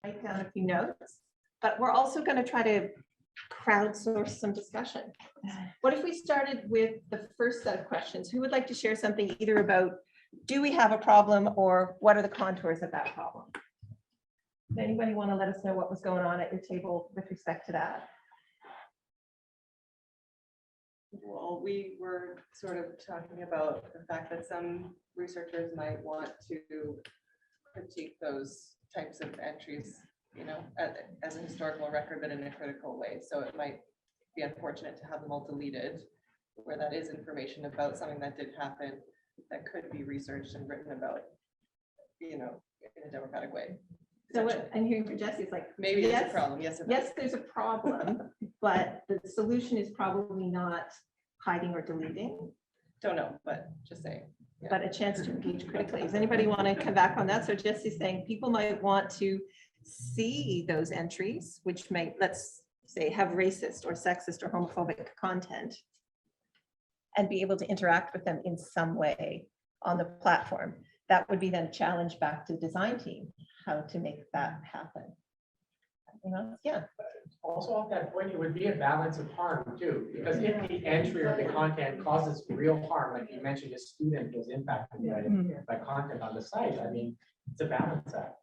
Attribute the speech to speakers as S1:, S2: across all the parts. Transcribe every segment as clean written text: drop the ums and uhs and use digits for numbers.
S1: write down a few notes, but we're also going to try to crowdsource some discussion. What if we started with the first set of questions? Who would like to share something either about, do we have a problem, or what are the contours of that problem? Does anybody want to let us know what was going on at your table with respect to that?
S2: Well, we were sort of talking about the fact that some researchers might want to critique those types of entries, you know, as a historical record, but in a critical way. So it might be unfortunate to have them all deleted, where that is information about something that did happen that could be researched and written about, you know, in a democratic way.
S1: So what I'm hearing from Jesse is like,
S2: Maybe
S1: yes,
S2: it's a problem. Yes,
S1: yes, there's a problem, but the solution is probably not hiding or deleting,
S2: don't know, but just saying. Yeah.
S1: but a chance to engage critically. Does anybody want to come back on that? So Jesse's saying people might want to see those entries, which may, let's say, have racist or sexist or homophobic content, and be able to interact with them in some way on the platform. That would be then challenged back to the design team, how to make that happen. Yeah.
S3: Also off that point, it would be a balance of harm too, because if the entry or the content causes real harm, like you mentioned, a student was impacted by content on the site, I mean, it's a balance act.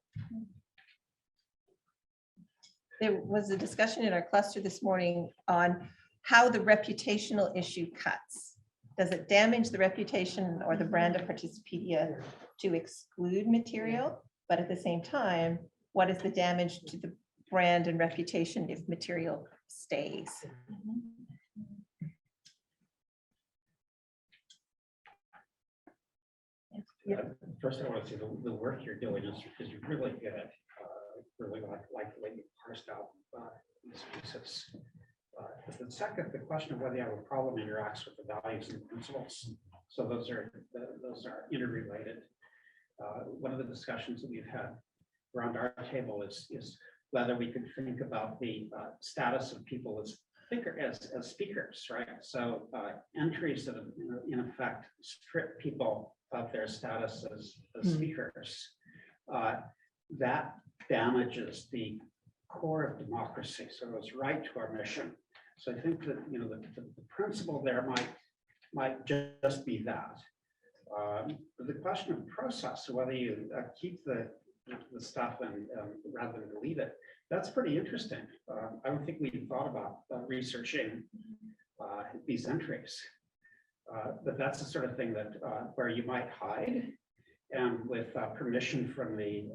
S1: There was a discussion in our cluster this morning on how the reputational issue cuts. Does it damage the reputation or the brand of Participedia to exclude material? But at the same time, what is the damage to the brand and reputation if material stays? Yeah.
S4: First, I want to say the work you're doing is you're really good at, really like the way you parsed out these pieces. But the second, the question of whether you have a problem interacts with the values and principles. So those are interrelated. One of the discussions that we've had around our table is whether we could think about the status of people as speakers, right? So entries that in effect strip people of their status as speakers, that damages the core of democracy. So it was right to our mission. So I think that the principle there might just be that. The question of process, whether you keep the stuff and rather than delete it, that's pretty interesting. I don't think we thought about researching these entries, but that's the sort of thing that where you might hide, and with permission from the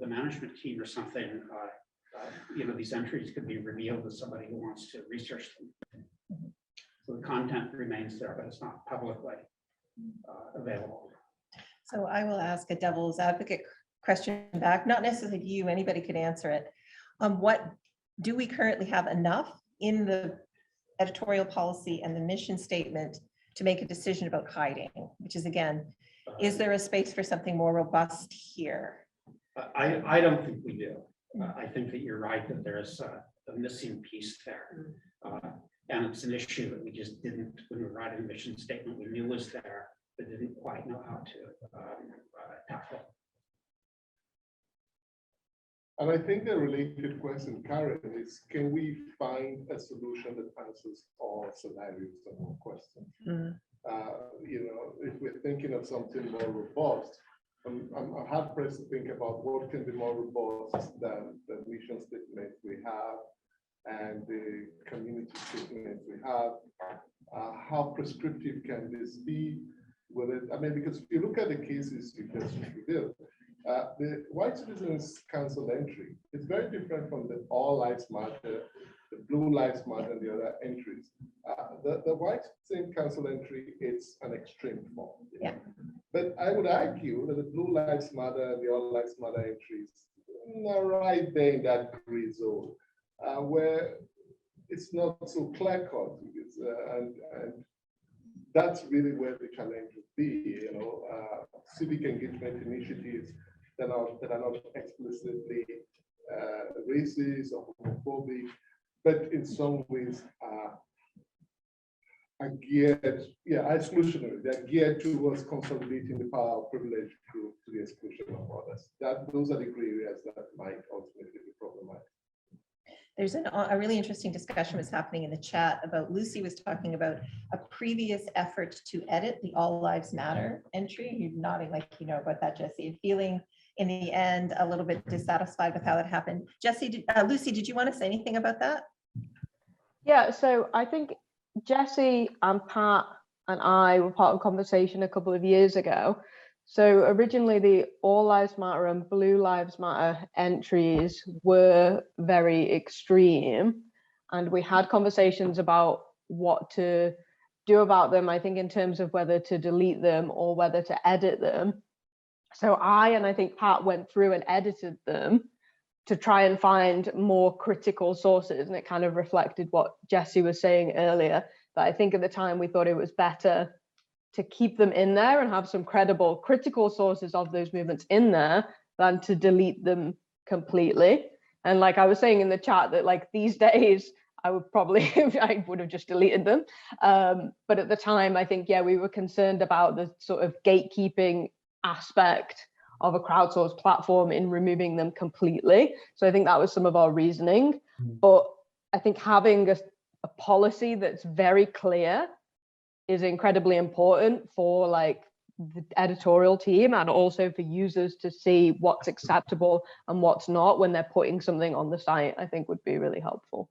S4: management team or something, these entries could be revealed to somebody who wants to research them. So the content remains there, but it's not publicly available.
S1: So I will ask a devil's advocate question back, not necessarily to you, anybody could answer it. What do we currently have enough in the editorial policy and the mission statement to make a decision about hiding, which is, again, is there a space for something more robust here?
S4: I don't think we do. I think that you're right that there's a missing piece there. And it's an issue that we just didn't, when we were writing the mission statement, we knew was there, but didn't quite know how to tackle.
S5: And I think the related question, Karen, is can we find a solution that answers all scenarios and all questions? If we're thinking of something more robust, I'm hard pressed to think about what can be more robust than the mission statement we have and the community statement we have. How prescriptive can this be with it? I mean, because if you look at the cases you just revealed, the White Citizens Council entry is very different from the All Lives Matter, the Blue Lives Matter, and the other entries. The White Citizens Council entry, it's an extreme form.
S1: Yeah.
S5: But I would argue that the Blue Lives Matter and the All Lives Matter entries are right there in that gray zone, where it's not so clear-cut, and that's really where the challenge would be. Civic engagement initiatives that are not explicitly racist or homophobic, but in some ways are geared, exclusionary. They're geared towards consolidating the power of privileged group to the exclusion of others. Those are the gray areas that might ultimately be problematic.
S1: There's a really interesting discussion was happening in the chat about Lucy was talking about a previous effort to edit the All Lives Matter entry. You're nodding like you know about that, Jesse, and feeling in the end a little bit dissatisfied with how it happened. Jesse, Lucy, did you want to say anything about that?
S6: Yeah, so I think Jesse and Pat and I were part of a conversation a couple of years ago. So originally the All Lives Matter and Blue Lives Matter entries were very extreme, and we had conversations about what to do about them, I think in terms of whether to delete them or whether to edit them. So I think Pat went through and edited them to try and find more critical sources, and it kind of reflected what Jesse was saying earlier, that I think at the time we thought it was better to keep them in there and have some credible critical sources of those movements in there than to delete them completely. And like I was saying in the chat, that like these days I would probably I would have just deleted them, but at the time I think we were concerned about the sort of gatekeeping aspect of a crowdsourced platform in removing them completely. So I think that was some of our reasoning. But I think having a policy that's very clear is incredibly important for like the editorial team and also for users to see what's acceptable and what's not when they're putting something on the site, I think would be really helpful.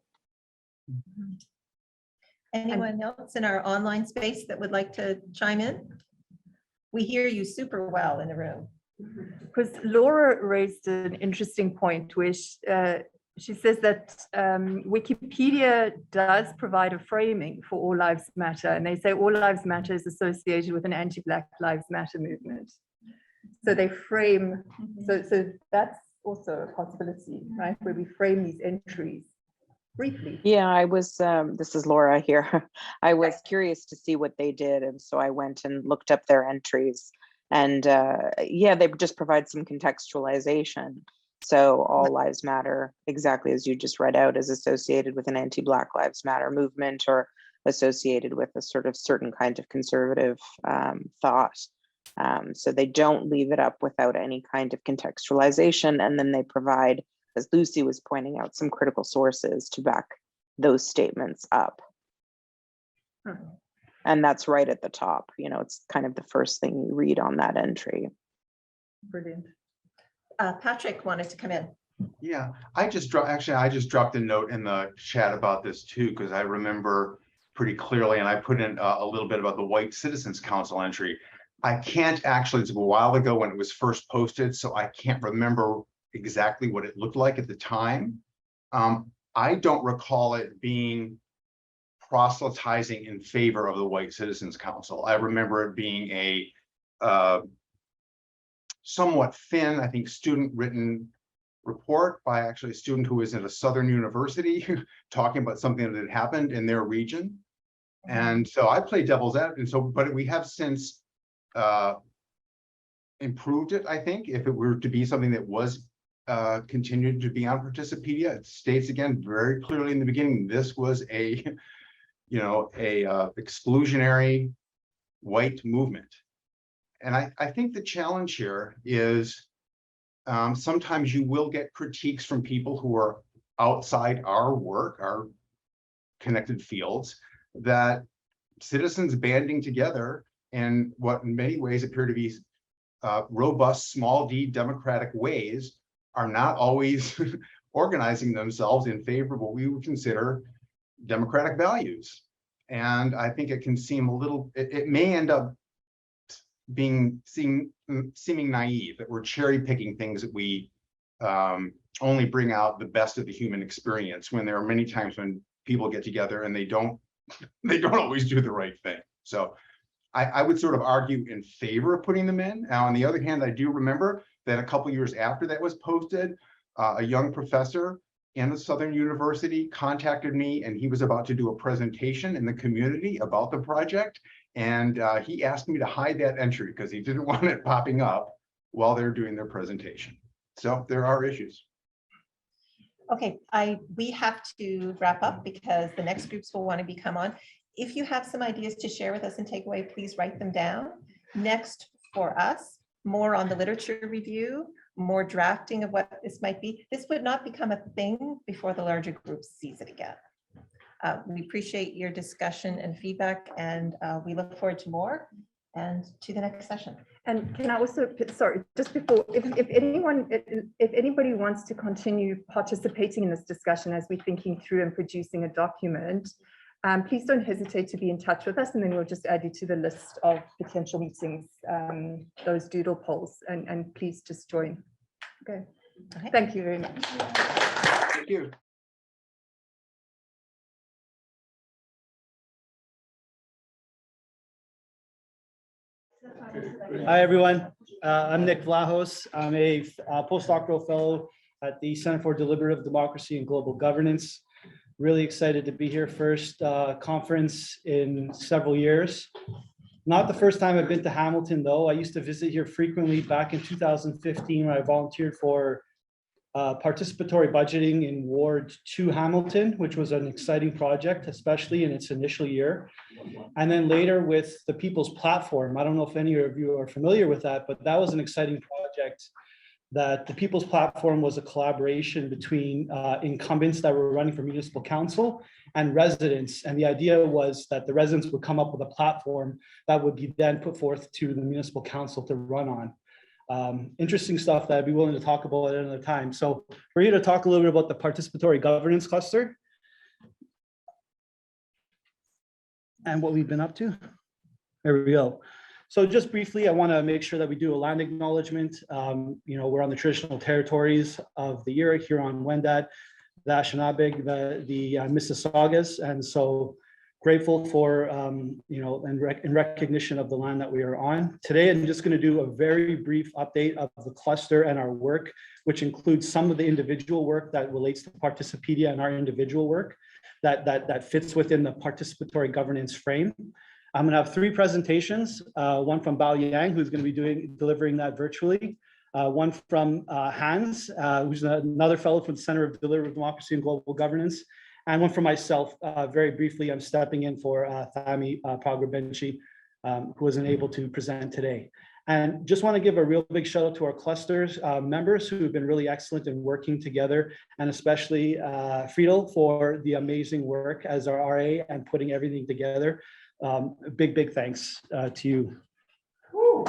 S1: Anyone else in our online space that would like to chime in? We hear you super well in the room.
S7: Because Laura raised an interesting point, which she says that Wikipedia does provide a framing for All Lives Matter, and they say All Lives Matter is associated with an anti-Black Lives Matter movement. So they frame, so that's also a possibility, right? Where we frame these entries briefly.
S8: Yeah, I was, this is Laura here. I was curious to see what they did. And so I went and looked up their entries. And they just provide some contextualization. So All Lives Matter, exactly as you just read out, is associated with an anti-Black Lives Matter movement or associated with a sort of certain kind of conservative thought. So they don't leave it up without any kind of contextualization. And then they provide, as Lucy was pointing out, some critical sources to back those statements up. And that's right at the top. You know, it's kind of the first thing you read on that entry.
S7: Brilliant.
S1: Patrick wanted to come in.
S9: Yeah, I just dropped a note in the chat about this too, because I remember pretty clearly, and I put in a little bit about the White Citizens Council entry. I can't actually, it's a while ago when it was first posted, so I can't remember exactly what it looked like at the time. I don't recall it being proselytizing in favor of the White Citizens Council. I remember it being a somewhat thin, I think, student-written report by actually a student who was at a Southern university talking about something that had happened in their region. And so I played devil's advocate, and so, but we have since improved it, I think, if it were to be something that was continued to be on Participedia. It states again very clearly in the beginning, this was a exclusionary white movement. And I think the challenge here is sometimes you will get critiques from people who are outside our work, our connected fields, that citizens banding together in what in many ways appear to be robust, small d democratic ways are not always organizing themselves in favor of what we would consider democratic values. And I think it can seem a little, it may end up seeming naive, that we're cherry picking things that we only bring out the best of the human experience, when there are many times when people get together and they don't always do the right thing. So I would sort of argue in favor of putting them in. Now, on the other hand, I do remember that a couple years after that was posted, a young professor in a Southern university contacted me, and he was about to do a presentation in the community about the project. And he asked me to hide that entry because he didn't want it popping up while they're doing their presentation. So there are issues.
S1: Okay, we have to wrap up because the next groups will want to come on. If you have some ideas to share with us and take away, please write them down. Next for us, more on the literature review, more drafting of what this might be. This would not become a thing before the larger group sees it again. We appreciate your discussion and feedback, and we look forward to more and to the next session.
S7: And can I also, sorry, just before, if anybody wants to continue participating in this discussion as we're thinking through and producing a document, please don't hesitate to be in touch with us, and then we'll just add you to the list of potential meetings, those doodle polls, and please just join. Okay. Thank you very much.
S9: Thank you.
S10: Hi, everyone. I'm Nick Vlahos. I'm a postdoctoral fellow at the Center for Deliberative Democracy and Global Governance. Really excited to be here. First conference in several years. Not the first time I've been to Hamilton, though. I used to visit here frequently back in 2015 when I volunteered for participatory budgeting in Ward 2 Hamilton, which was an exciting project, especially in its initial year. And then later with the People's Platform. I don't know if any of you are familiar with that, but that was an exciting project. That the People's Platform was a collaboration between incumbents that were running for municipal council and residents. And the idea was that the residents would come up with a platform that would be then put forth to the municipal council to run on. Interesting stuff that I'd be willing to talk about at another time. So we're here to talk a little bit about the Participatory Governance Cluster and what we've been up to. There we go. So just briefly, I want to make sure that we do a land acknowledgement. We're on the traditional territories of the Erie, Huron-Wendat, the Anishinaabe, the Mississaugas, and so grateful for, in recognition of the land that we are on. Today, I'm just going to do a very brief update of the cluster and our work, which includes some of the individual work that relates to Participedia and our individual work that fits within the participatory governance frame. I'm going to have 3 presentations, one from Bao Yang, who's going to be delivering that virtually, one from Hans, who's another fellow from the Center of Deliberative Democracy and Global Governance, and one for myself. Very briefly, I'm stepping in for Thami Pagrabenchi, who wasn't able to present today. And just want to give a real big shout out to our clusters members who have been really excellent in working together, and especially Friedel for the amazing work as our RA and putting everything together. Big thanks to you. Woo.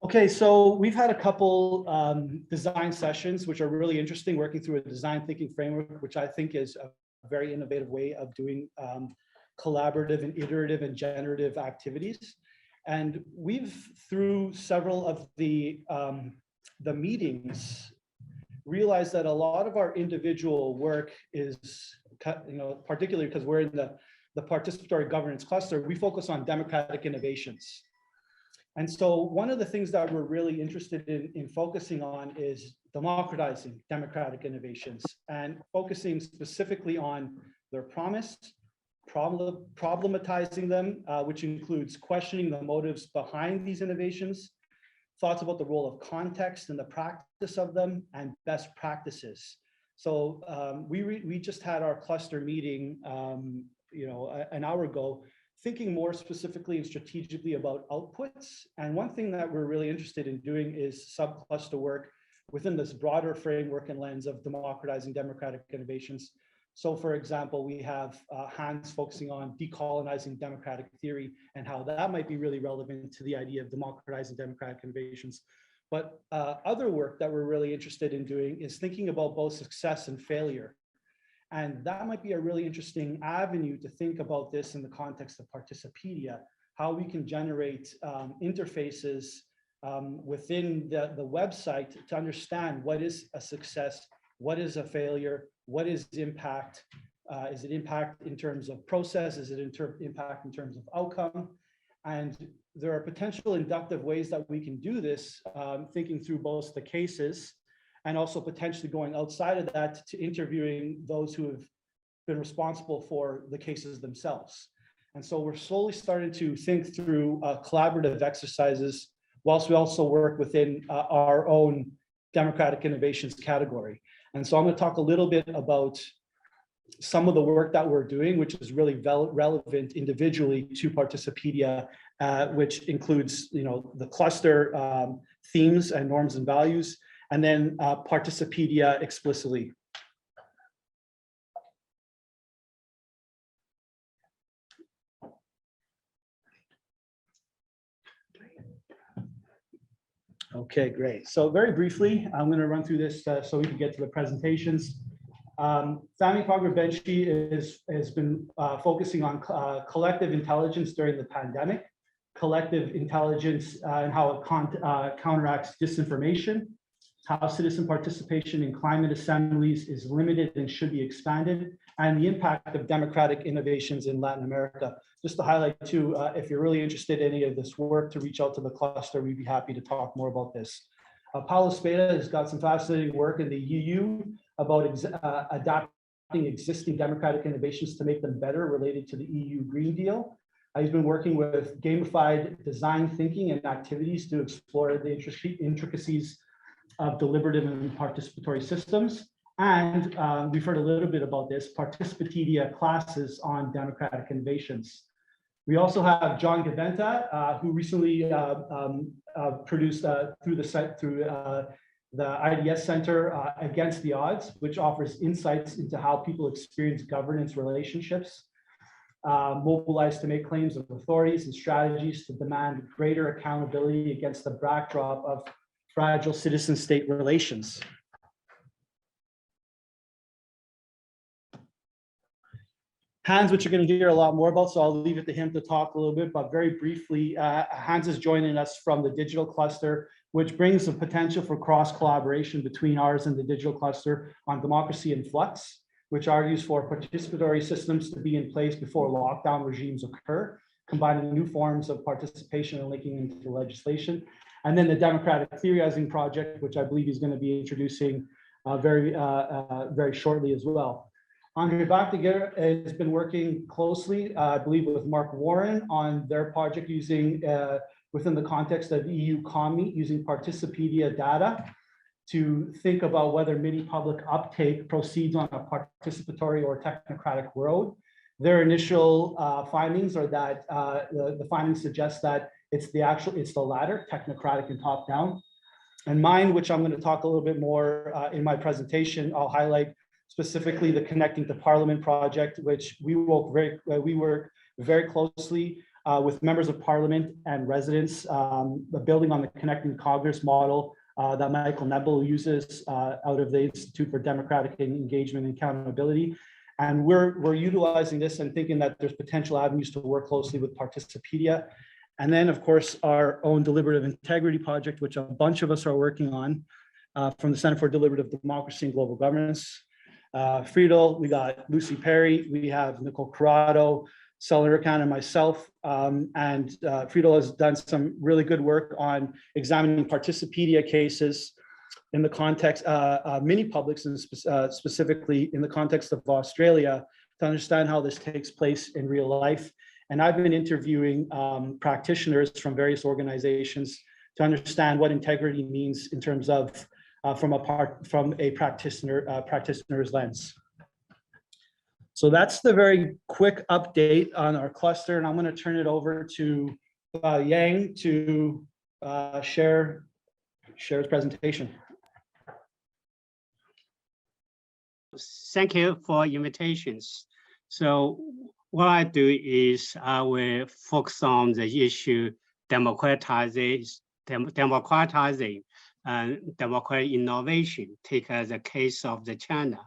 S10: Okay, so we've had a couple design sessions, which are really interesting, working through a design thinking framework, which I think is a very innovative way of doing collaborative and iterative and generative activities. And we've, through several of the meetings, realized that a lot of our individual work is, particularly because we're in the participatory governance cluster, we focus on democratic innovations. And so one of the things that we're really interested in focusing on is democratizing democratic innovations and focusing specifically on their promise, problematizing them, which includes questioning the motives behind these innovations, thoughts about the role of context and the practice of them, and best practices. So we just had our cluster meeting, an hour ago, thinking more specifically and strategically about outputs. And one thing that we're really interested in doing is sub-cluster work within this broader framework and lens of democratizing democratic innovations. So for example, we have Hans focusing on decolonizing democratic theory and how that might be really relevant to the idea of democratizing democratic innovations. But other work that we're really interested in doing is thinking about both success and failure. And that might be a really interesting avenue to think about this in the context of Participedia, how we can generate interfaces within the website to understand what is a success, what is a failure, what is impact? Is it impact in terms of process? Is it impact in terms of outcome? And there are potential inductive ways that we can do this, thinking through both the cases and also potentially going outside of that to interviewing those who have been responsible for the cases themselves. And so we're slowly starting to think through collaborative exercises, whilst we also work within our own democratic innovations category. And so I'm going to talk a little bit about some of the work that we're doing, which is really relevant individually to Participedia, which includes, the cluster themes and norms and values, and then Participedia explicitly. Okay, great. So very briefly, I'm going to run through this so we can get to the presentations. Fahmi Pogrebensky has been focusing on collective intelligence during the pandemic, collective intelligence and how it counteracts disinformation, how citizen participation in climate assemblies is limited and should be expanded, and the impact of democratic innovations in Latin America. Just to highlight too, if you're really interested in any of this work, to reach out to the cluster, we'd be happy to talk more about this. Paulo Speda has got some fascinating work in the EU about adapting existing democratic innovations to make them better related to the EU Green Deal. He's been working with gamified design thinking and activities to explore the intricacies of deliberative and participatory systems. And we've heard a little bit about this, Participedia classes on democratic innovations. We also have John Gaventa, who recently produced through the IDS Center Against the Odds, which offers insights into how people experience governance relationships, mobilize to make claims of authorities and strategies to demand greater accountability against the backdrop of fragile citizen-state relations. Hans, which you're going to hear a lot more about, so I'll leave it to him to talk a little bit, but very briefly, Hans is joining us from the digital cluster, which brings the potential for cross-collaboration between ours and the digital cluster on democracy in flux, which argues for participatory systems to be in place before lockdown regimes occur, combining new forms of participation and linking into legislation. And then the Democratic Theorizing Project, which I believe he's going to be introducing very shortly as well. Andre Bactiger has been working closely, I believe, with Mark Warren on their project using, within the context of EU COMME, using Participedia data to think about whether mini-public uptake proceeds on a participatory or technocratic road. Their initial findings are that the findings suggest that it's the latter, technocratic and top-down. And mine, which I'm going to talk a little bit more in my presentation, I'll highlight specifically the Connecting to Parliament project, which we work very closely with members of Parliament and residents, building on the Connecting Congress model that Michael Nebel uses out of the Institute for Democratic Engagement and Accountability. And we're utilizing this and thinking that there's potential avenues to work closely with Participedia. And then, of course, our own Deliberative Integrity Project, which a bunch of us are working on from the Center for Deliberative Democracy and Global Governance. Friedel, we got Lucy Perry, we have Nicole Corrado, Selena Khan, and myself. Friedel has done some really good work on examining Participedia cases in the context, mini-publics, and specifically in the context of Australia, to understand how this takes place in real life. And I've been interviewing practitioners from various organizations to understand what integrity means in terms of from a practitioner's lens. So that's the very quick update on our cluster, and I'm going to turn it over to Yang to share his presentation.
S11: Thank you for invitations. So what I do is I will focus on the issue democratizing and democratic innovation, take as a case of the China.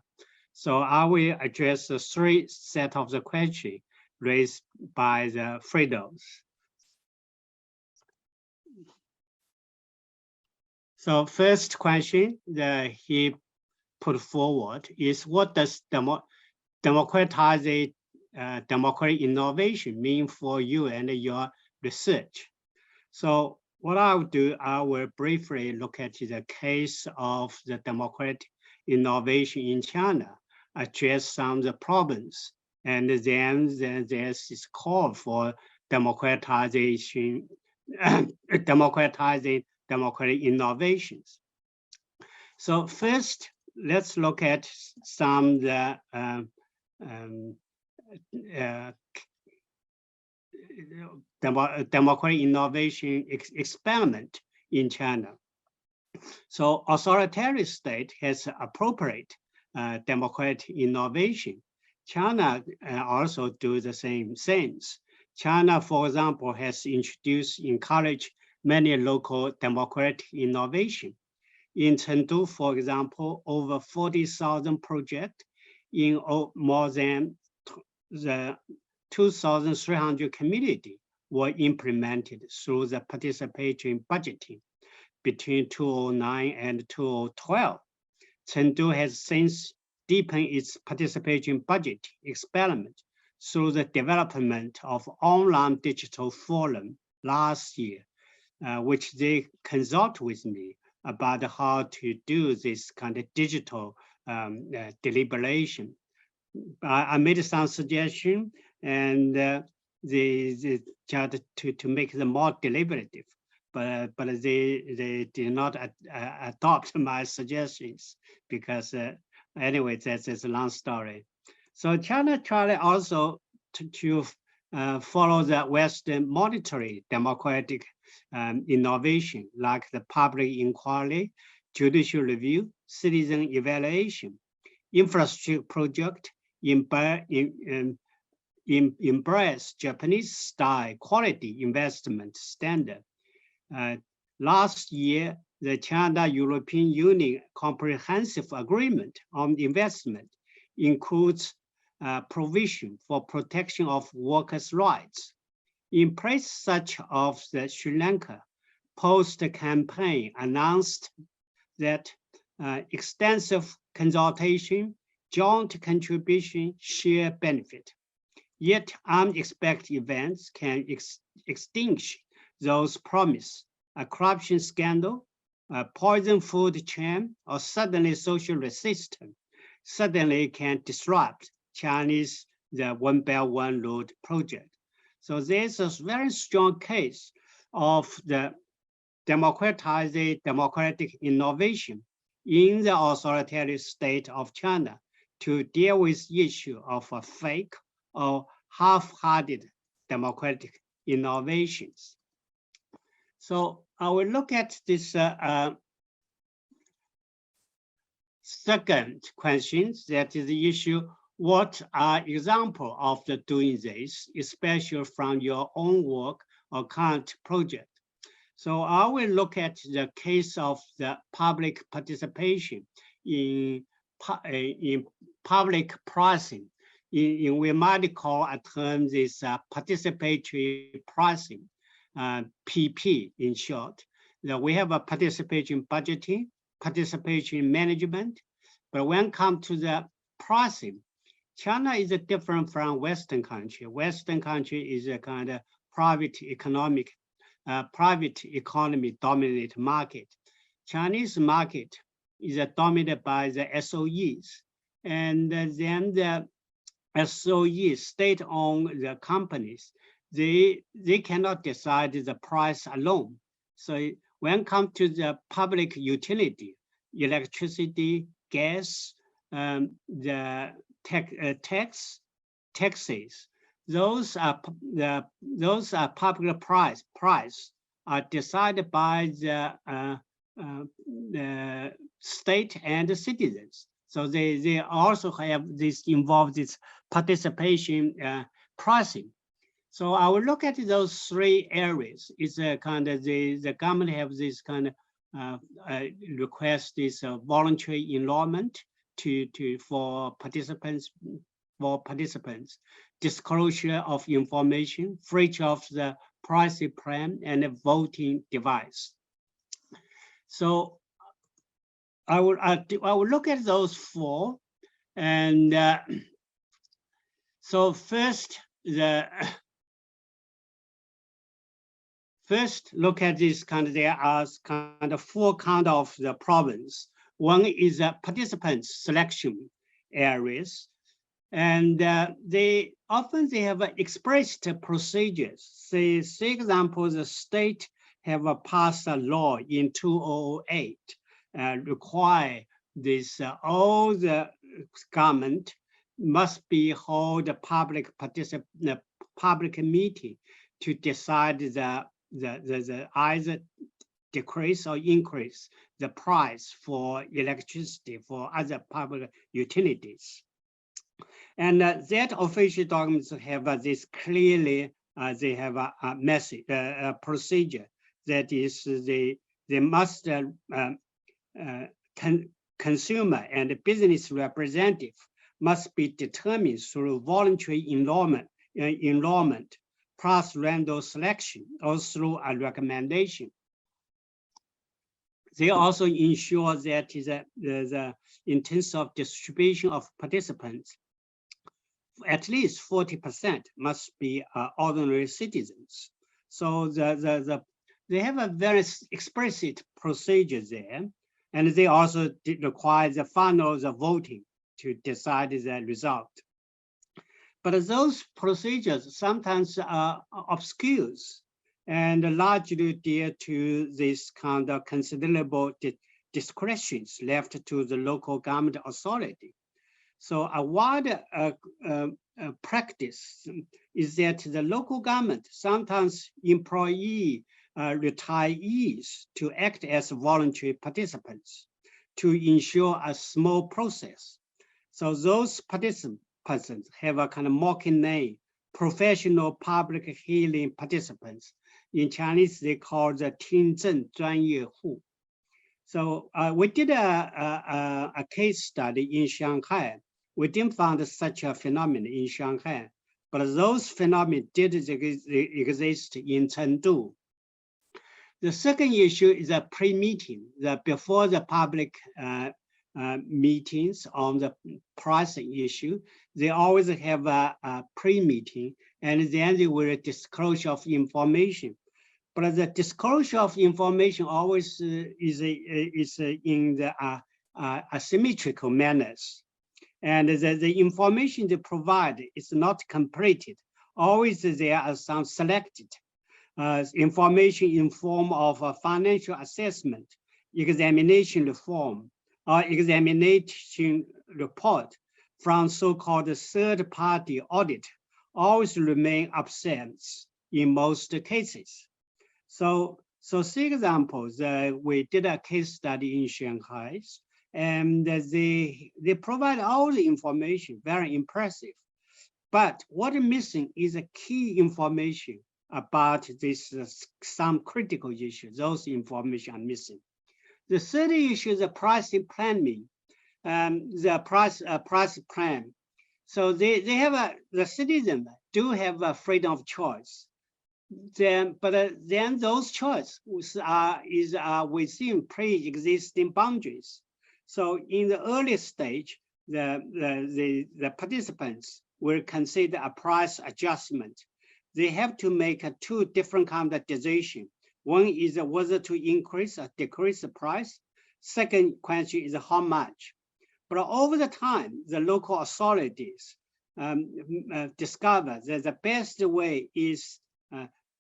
S11: So I will address the three set of the questions raised by the Friedels. So first question that he put forward is, what does democratic innovation mean for you and your research? So what I will do, I will briefly look at the case of the democratic innovation in China, address some of the problems, and then there's this call for democratizing democratic innovations. So first, let's look at some democratic innovation experiment in China. So authoritarian state has appropriate democratic innovation. China also do the same things. China, for example, has encouraged many local democratic innovation. In Chengdu, for example, over 40,000 projects in more than the 2,300 communities were implemented through the participatory budgeting between 2009 and 2012. Chengdu has since deepened its participation budget experiment through the development of online digital forum last year, which they consult with me about how to do this kind of digital deliberation. I made some suggestion and to make them more deliberative, but they did not adopt my suggestions because anyway, that's a long story. So China tried also to follow the Western monetary democratic innovation, like the public inquiry, judicial review, citizen evaluation, infrastructure project, embrace Japanese style quality investment standard. Last year, the China-European Union Comprehensive Agreement on Investment includes provision for protection of workers' rights. In place such of the Sri Lanka post-campaign announced that extensive consultation, joint contribution, share benefit. Yet unexpected events can extinguish those promises. A corruption scandal, a poison food chain, or suddenly social resistance suddenly can disrupt Chinese the One Belt One Road project. So there's a very strong case of the democratic innovation in the authoritarian state of China to deal with issue of a fake or half-hearted democratic innovations. So I will look at this second question, that is the issue, what are examples of the doing this, especially from your own work or current project? So I will look at the case of the public participation in public pricing. We might call a term this participatory pricing, PP in short. That we have a participation budgeting, participation management, but when it comes to the pricing, China is different from Western country. Western country is a kind of private economy dominated market. Chinese market is dominated by the SOEs, and then the SOEs, state-owned the companies, they cannot decide the price alone. So when it comes to the public utility, electricity, gas, the taxes, those are public price are decided by the state and the citizens. So they also have this involved this participation pricing. So I will look at those three areas. It's a kind of the government have this kind of request this voluntary enrollment for participants, disclosure of information, free of the pricing plan, and a voting device. So I will look at those four, and so first look at this kind of, there are kind of four kind of the problems. One is participants selection areas, and they have expressed procedures. Say, for example, the state have passed a law in 2008, require this all the government must be hold a public public meeting to decide the either decrease or increase the price for electricity for other public utilities. And that official documents have this clearly, they have a message, a procedure that is they must consumer and business representative must be determined through voluntary enrollment plus random selection or through a recommendation. They also ensure that the in terms of distribution of participants, at least 40% must be ordinary citizens. So they have a very explicit procedure there, and they also require the final voting to decide the result. But those procedures sometimes are obscure and largely due to this kind of considerable discretions left to the local government authority. So a wider practice is that the local government sometimes employ retirees to act as voluntary participants to ensure a small process. So those participants have a kind of mocking name, professional public hearing participants. In Chinese, they call the 听证专业户. So we did a case study in Shanghai. We didn't find such a phenomenon in Shanghai, but those phenomena did exist in Chengdu. The second issue is a pre-meeting, before the public meetings on the pricing issue. They always have a pre-meeting, and then they will disclosure of information. But the disclosure of information always is in the asymmetrical manners. And the information they provide is not completed. Always there are some selected information in form of a financial assessment, examination reform, or examination report from so-called third-party audit always remain absent in most cases. So for example, we did a case study in Shanghai, and they provide all the information, very impressive. But what is missing is a key information about this, some critical issues. Those information are missing. The third issue is the pricing planning, the price plan. So they have the citizens do have a freedom of choice. Then those choices are within pre-existing boundaries. So in the early stage, the participants will consider a price adjustment. They have to make two different kinds of decisions. One is whether to increase or decrease the price. Second question is how much. But over the time, the local authorities discover that the best way is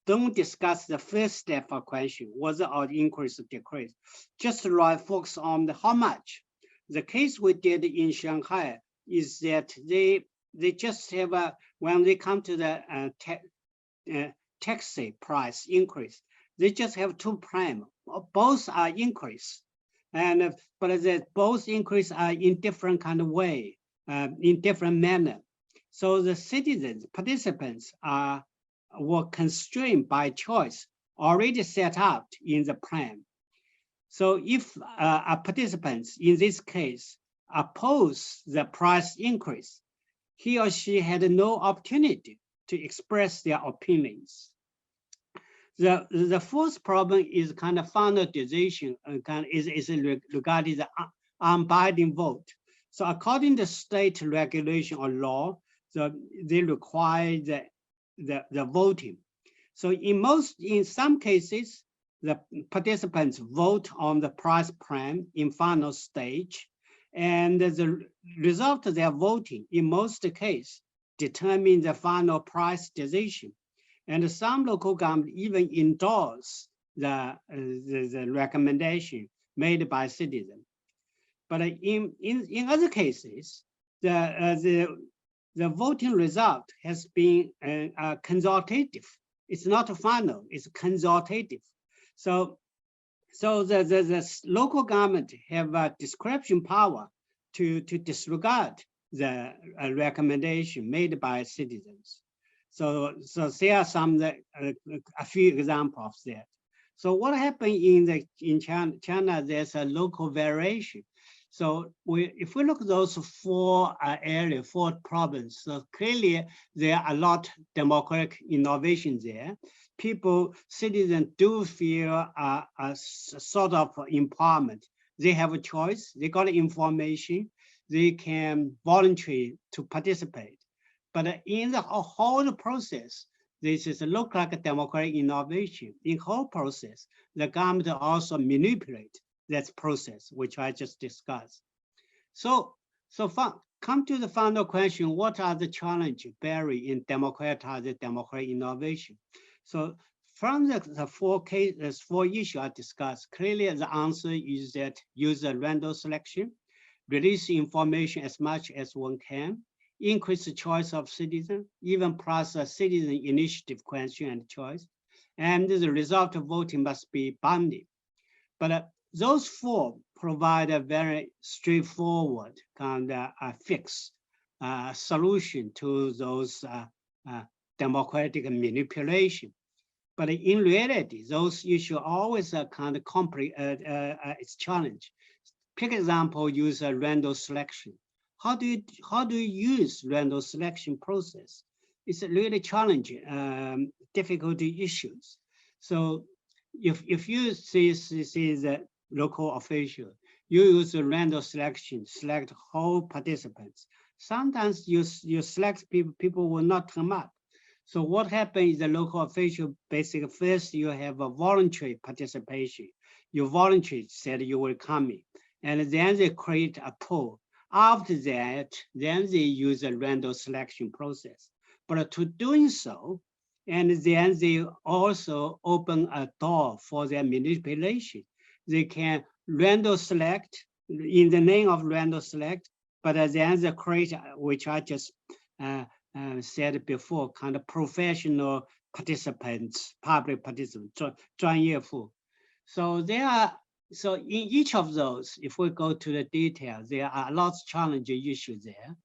S11: don't discuss the first step of question, whether or increase or decrease. Just focus on the how much. The case we did in Shanghai is that they just have when they come to the taxi price increase, they just have two plans. Both are increase, and but both increase are in different kind of way, in different manner. So the citizens, participants were constrained by choice already set out in the plan. So if a participant in this case oppose the price increase, he or she had no opportunity to express their opinions. The fourth problem is kind of final decision, is regarding the unbinding vote. So according to state regulation or law, they require the voting. So in some cases, the participants vote on the price plan in final stage, and the result of their voting in most cases determine the final price decision. And some local government even endorse the recommendation made by citizens. But in other cases, the voting result has been consultative. It's not final, it's consultative. So the local government have a discretion power to disregard the recommendation made by citizens. So there are a few examples of that. So what happened in China, there's a local variation. So if we look at those four areas, four provinces, so clearly there are a lot of democratic innovation there. Citizens do feel a sort of empowerment. They have a choice, they got information, they can volunteer to participate. But in the whole process, this is look like a democratic innovation. In whole process, the government also manipulate that process, which I just discussed. So come to the final question, what are the challenges buried in democratizing democratic innovation? So from the four issues I discussed, clearly the answer is that use a random selection, release information as much as one can, increase the choice of citizens, even plus a citizen initiative question and choice, and the result of voting must be binding. But those four provide a very straightforward kind of fix solution to those democratic manipulation. But in reality, those issues always are kind of it's challenge. Pick example, use a random selection. How do you use random selection process? It's a really challenging, difficulty issues. So if you see the local official, you use a random selection, select whole participants. Sometimes you select people will not come up. So what happens is the local official, basically first you have a voluntary participation. You voluntarily said you will come in, and then they create a pool. After that, then they use a random selection process. But to doing so, and then they also open a door for their manipulation. They can random select in the name of random select, but then they create, which I just said before, kind of professional participants, public participants, 专业户. So in each of those, if we go to the detail, there are lots of challenging issues there.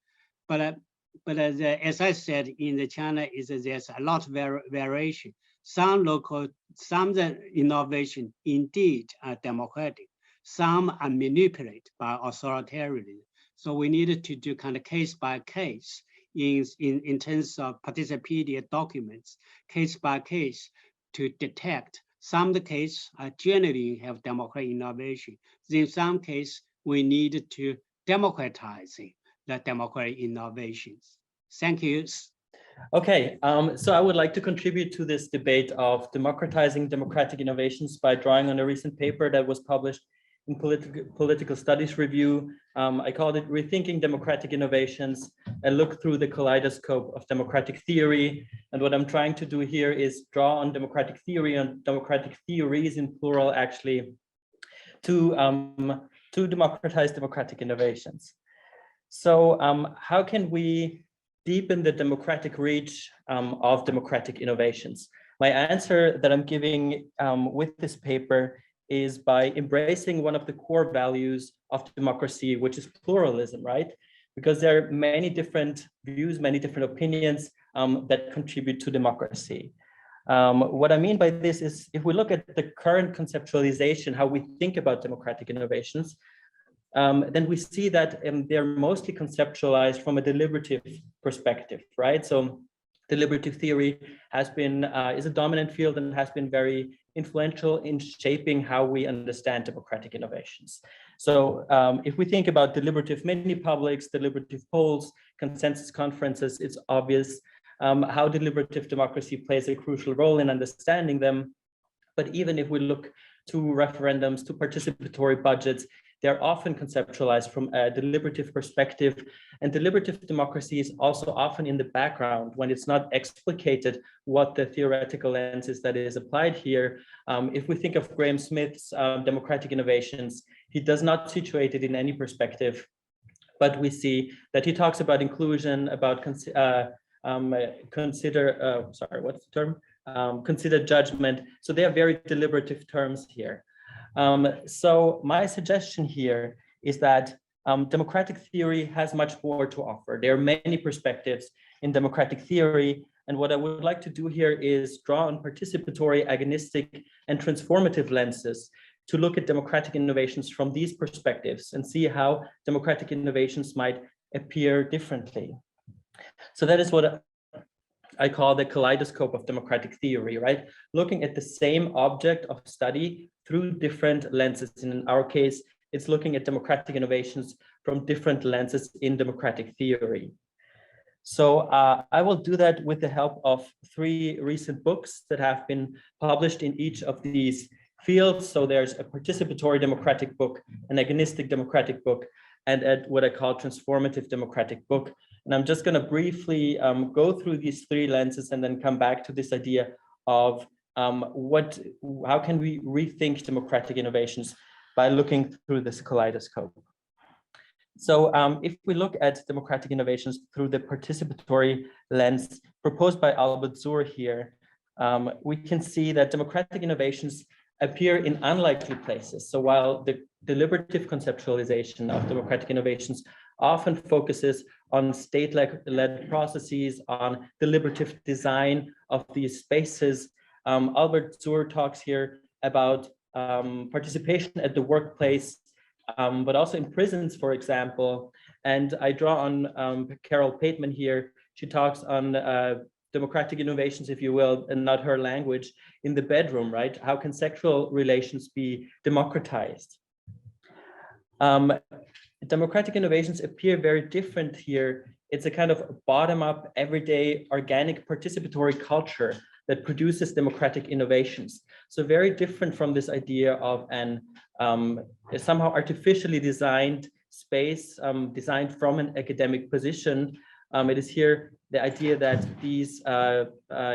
S11: But as I said, in the China, there's a lot of variation. Some the innovation indeed are democratic. Some are manipulated by authoritarianism. So we needed to do kind of case by case in terms of Participedia documents, case by case, to detect. Some of the cases generally have democratic innovation. In some cases, we needed to democratize the democratic innovations. Thank you.
S12: Okay, so I would like to contribute to this debate of democratizing democratic innovations by drawing on a recent paper that was published in Political Studies Review. I called it Rethinking Democratic Innovations, a look through the kaleidoscope of democratic theory. And what I'm trying to do here is draw on democratic theory and democratic theories in plural, actually, to democratize democratic innovations. So how can we deepen the democratic reach of democratic innovations? My answer that I'm giving with this paper is by embracing one of the core values of democracy, which is pluralism, right? Because there are many different views, many different opinions that contribute to democracy. What I mean by this is, if we look at the current conceptualization, how we think about democratic innovations, then we see that they're mostly conceptualized from a deliberative perspective, right? So deliberative theory has been, is a dominant field and has been very influential in shaping how we understand democratic innovations. So if we think about deliberative mini-publics, deliberative polls, consensus conferences, it's obvious how deliberative democracy plays a crucial role in understanding them. But even if we look to referendums, to participatory budgets, they're often conceptualized from a deliberative perspective, and deliberative democracy is also often in the background when it's not explicated what the theoretical lens is that is applied here. If we think of Graham Smith's democratic innovations, he does not situate it in any perspective, but we see that he talks about inclusion, about consider judgment. So they are very deliberative terms here. So my suggestion here is that democratic theory has much more to offer. There are many perspectives in democratic theory. And what I would like to do here is draw on participatory, agonistic, and transformative lenses to look at democratic innovations from these perspectives and see how democratic innovations might appear differently. So that is what I call the kaleidoscope of democratic theory, right? Looking at the same object of study through different lenses. And in our case, it's looking at democratic innovations from different lenses in democratic theory. So I will do that with the help of 3 recent books that have been published in each of these fields. So there's a participatory democratic book, an agonistic democratic book, and what I call transformative democratic book. And I'm just going to briefly go through these 3 lenses and then come back to this idea of how can we rethink democratic innovations by looking through this kaleidoscope. So if we look at democratic innovations through the participatory lens proposed by Albert Zur here, we can see that democratic innovations appear in unlikely places. So while the deliberative conceptualization of democratic innovations often focuses on state-led processes, on deliberative design of these spaces, Albert Zur talks here about participation at the workplace, but also in prisons, for example. And I draw on Carol Pateman here. She talks on democratic innovations, if you will, and not her language, in the bedroom, right? How can sexual relations be democratized? Democratic innovations appear very different here. It's a kind of bottom-up, everyday, organic, participatory culture that produces democratic innovations. So very different from this idea of an somehow artificially designed space, designed from an academic position. It is here the idea that these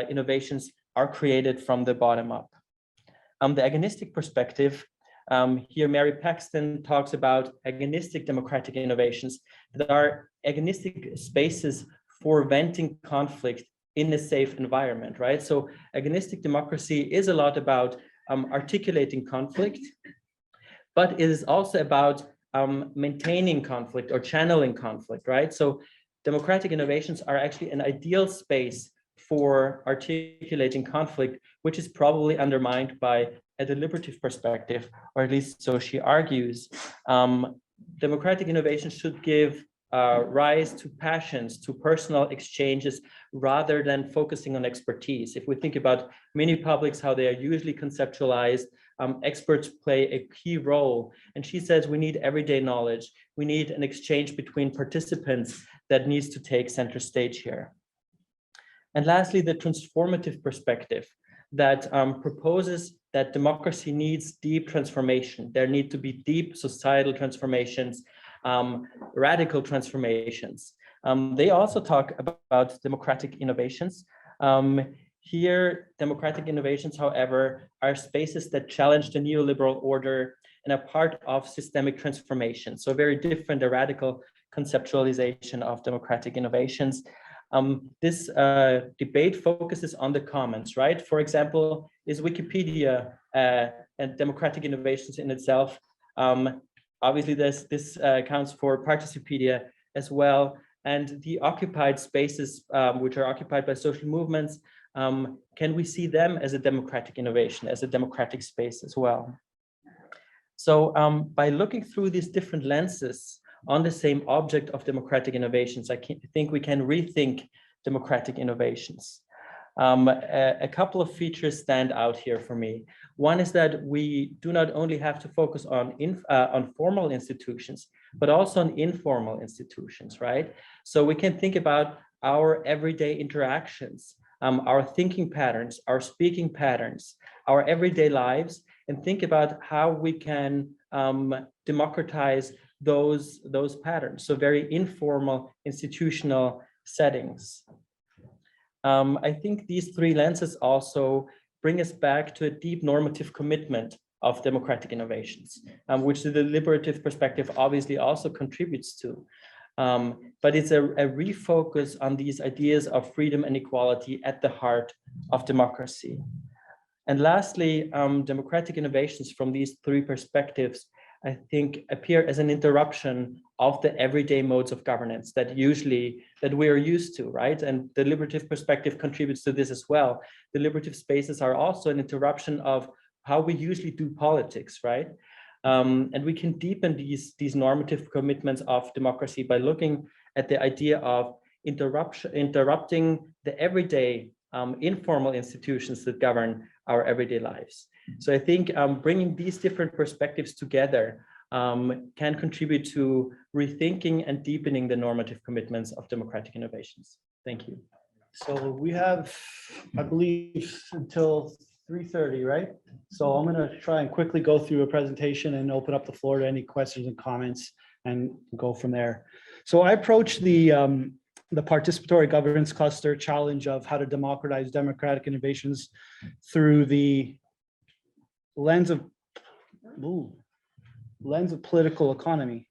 S12: innovations are created from the bottom up. The agonistic perspective, here Mary Paxton talks about agonistic democratic innovations that are agonistic spaces for venting conflict in a safe environment, right? So agonistic democracy is a lot about articulating conflict, but it is also about maintaining conflict or channeling conflict, right? So democratic innovations are actually an ideal space for articulating conflict, which is probably undermined by a deliberative perspective, or at least so she argues. Democratic innovations should give rise to passions, to personal exchanges, rather than focusing on expertise. If we think about mini publics, how they are usually conceptualized, experts play a key role. And she says we need everyday knowledge. We need an exchange between participants that needs to take center stage here. And lastly, the transformative perspective that proposes that democracy needs deep transformation. There need to be deep societal transformations, radical transformations. They also talk about democratic innovations. Here, democratic innovations, however, are spaces that challenge the neoliberal order and are part of systemic transformation. So very different, a radical conceptualization of democratic innovations. This debate focuses on the commons, right? For example, is Wikipedia and democratic innovations in itself? Obviously, this counts for Participedia as well. And the occupied spaces, which are occupied by social movements, can we see them as a democratic innovation, as a democratic space as well? So by looking through these different lenses on the same object of democratic innovations, I think we can rethink democratic innovations. A couple of features stand out here for me. One is that we do not only have to focus on formal institutions, but also on informal institutions, right? So we can think about our everyday interactions, our thinking patterns, our speaking patterns, our everyday lives, and think about how we can democratize those patterns. So very informal institutional settings. I think these three lenses also bring us back to a deep normative commitment of democratic innovations, which the deliberative perspective obviously also contributes to. But it's a refocus on these ideas of freedom and equality at the heart of democracy. And lastly, democratic innovations from these three perspectives, I think, appear as an interruption of the everyday modes of governance that we are used to, right? And the deliberative perspective contributes to this as well. Deliberative spaces are also an interruption of how we usually do politics, right? And we can deepen these normative commitments of democracy by looking at the idea of interrupting the everyday informal institutions that govern our everyday lives. So I think bringing these different perspectives together can contribute to rethinking and deepening the normative commitments of democratic innovations. Thank you.
S10: So we have, I believe, until 3:30, right? So I'm going to try and quickly go through a presentation and open up the floor to any questions and comments and go from there. So I approached the participatory governance cluster challenge of how to democratize democratic innovations through the lens of political economy.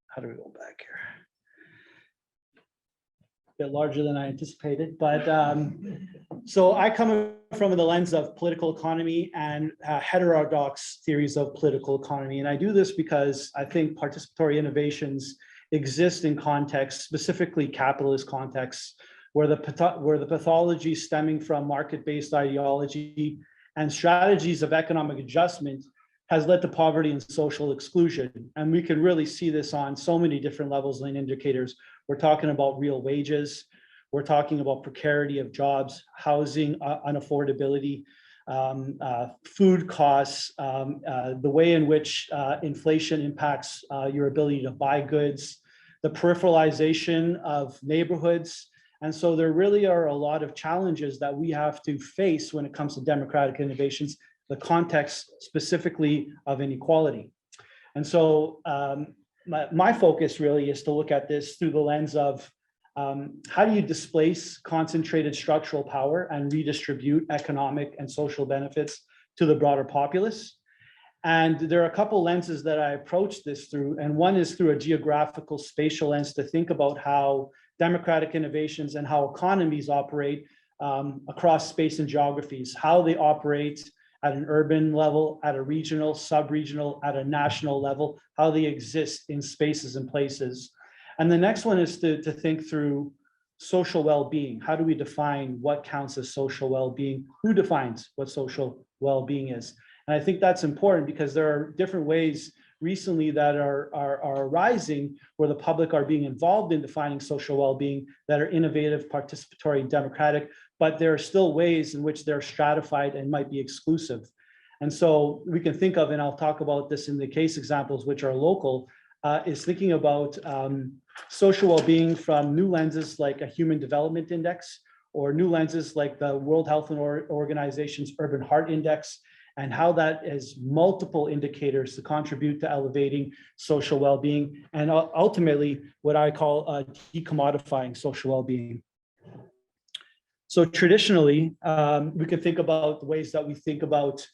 S10: How do we go back here? A bit larger than I anticipated, but so I come from the lens of political economy and heterodox theories of political economy. And I do this because I think participatory innovations exist in contexts, specifically capitalist contexts, where the pathology stemming from market-based ideology and strategies of economic adjustment has led to poverty and social exclusion. And we can really see this on so many different levels and indicators. We're talking about real wages. We're talking about precarity of jobs, housing unaffordability, food costs, the way in which inflation impacts your ability to buy goods, the peripheralization of neighborhoods. And so there really are a lot of challenges that we have to face when it comes to democratic innovations, the context specifically of inequality. And so my focus really is to look at this through the lens of how do you displace concentrated structural power and redistribute economic and social benefits to the broader populace? And there are a couple lenses that I approach this through, and one is through a geographical spatial lens to think about how democratic innovations and how economies operate across space and geographies, how they operate at an urban level, at a regional, sub-regional, at a national level, how they exist in spaces and places. And the next one is to think through social well-being. How do we define what counts as social well-being? Who defines what social well-being is? And I think that's important because there are different ways recently that are arising where the public are being involved in defining social well-being that are innovative, participatory, democratic, but there are still ways in which they're stratified and might be exclusive. And so we can think of, and I'll talk about this in the case examples, which are local, is thinking about social well-being from new lenses like a Human Development Index, or new lenses like the World Health Organization's Urban Heart Index, and how that is multiple indicators to contribute to elevating social well-being, and ultimately what I call decommodifying social well-being. So traditionally, we can think about the ways that we think about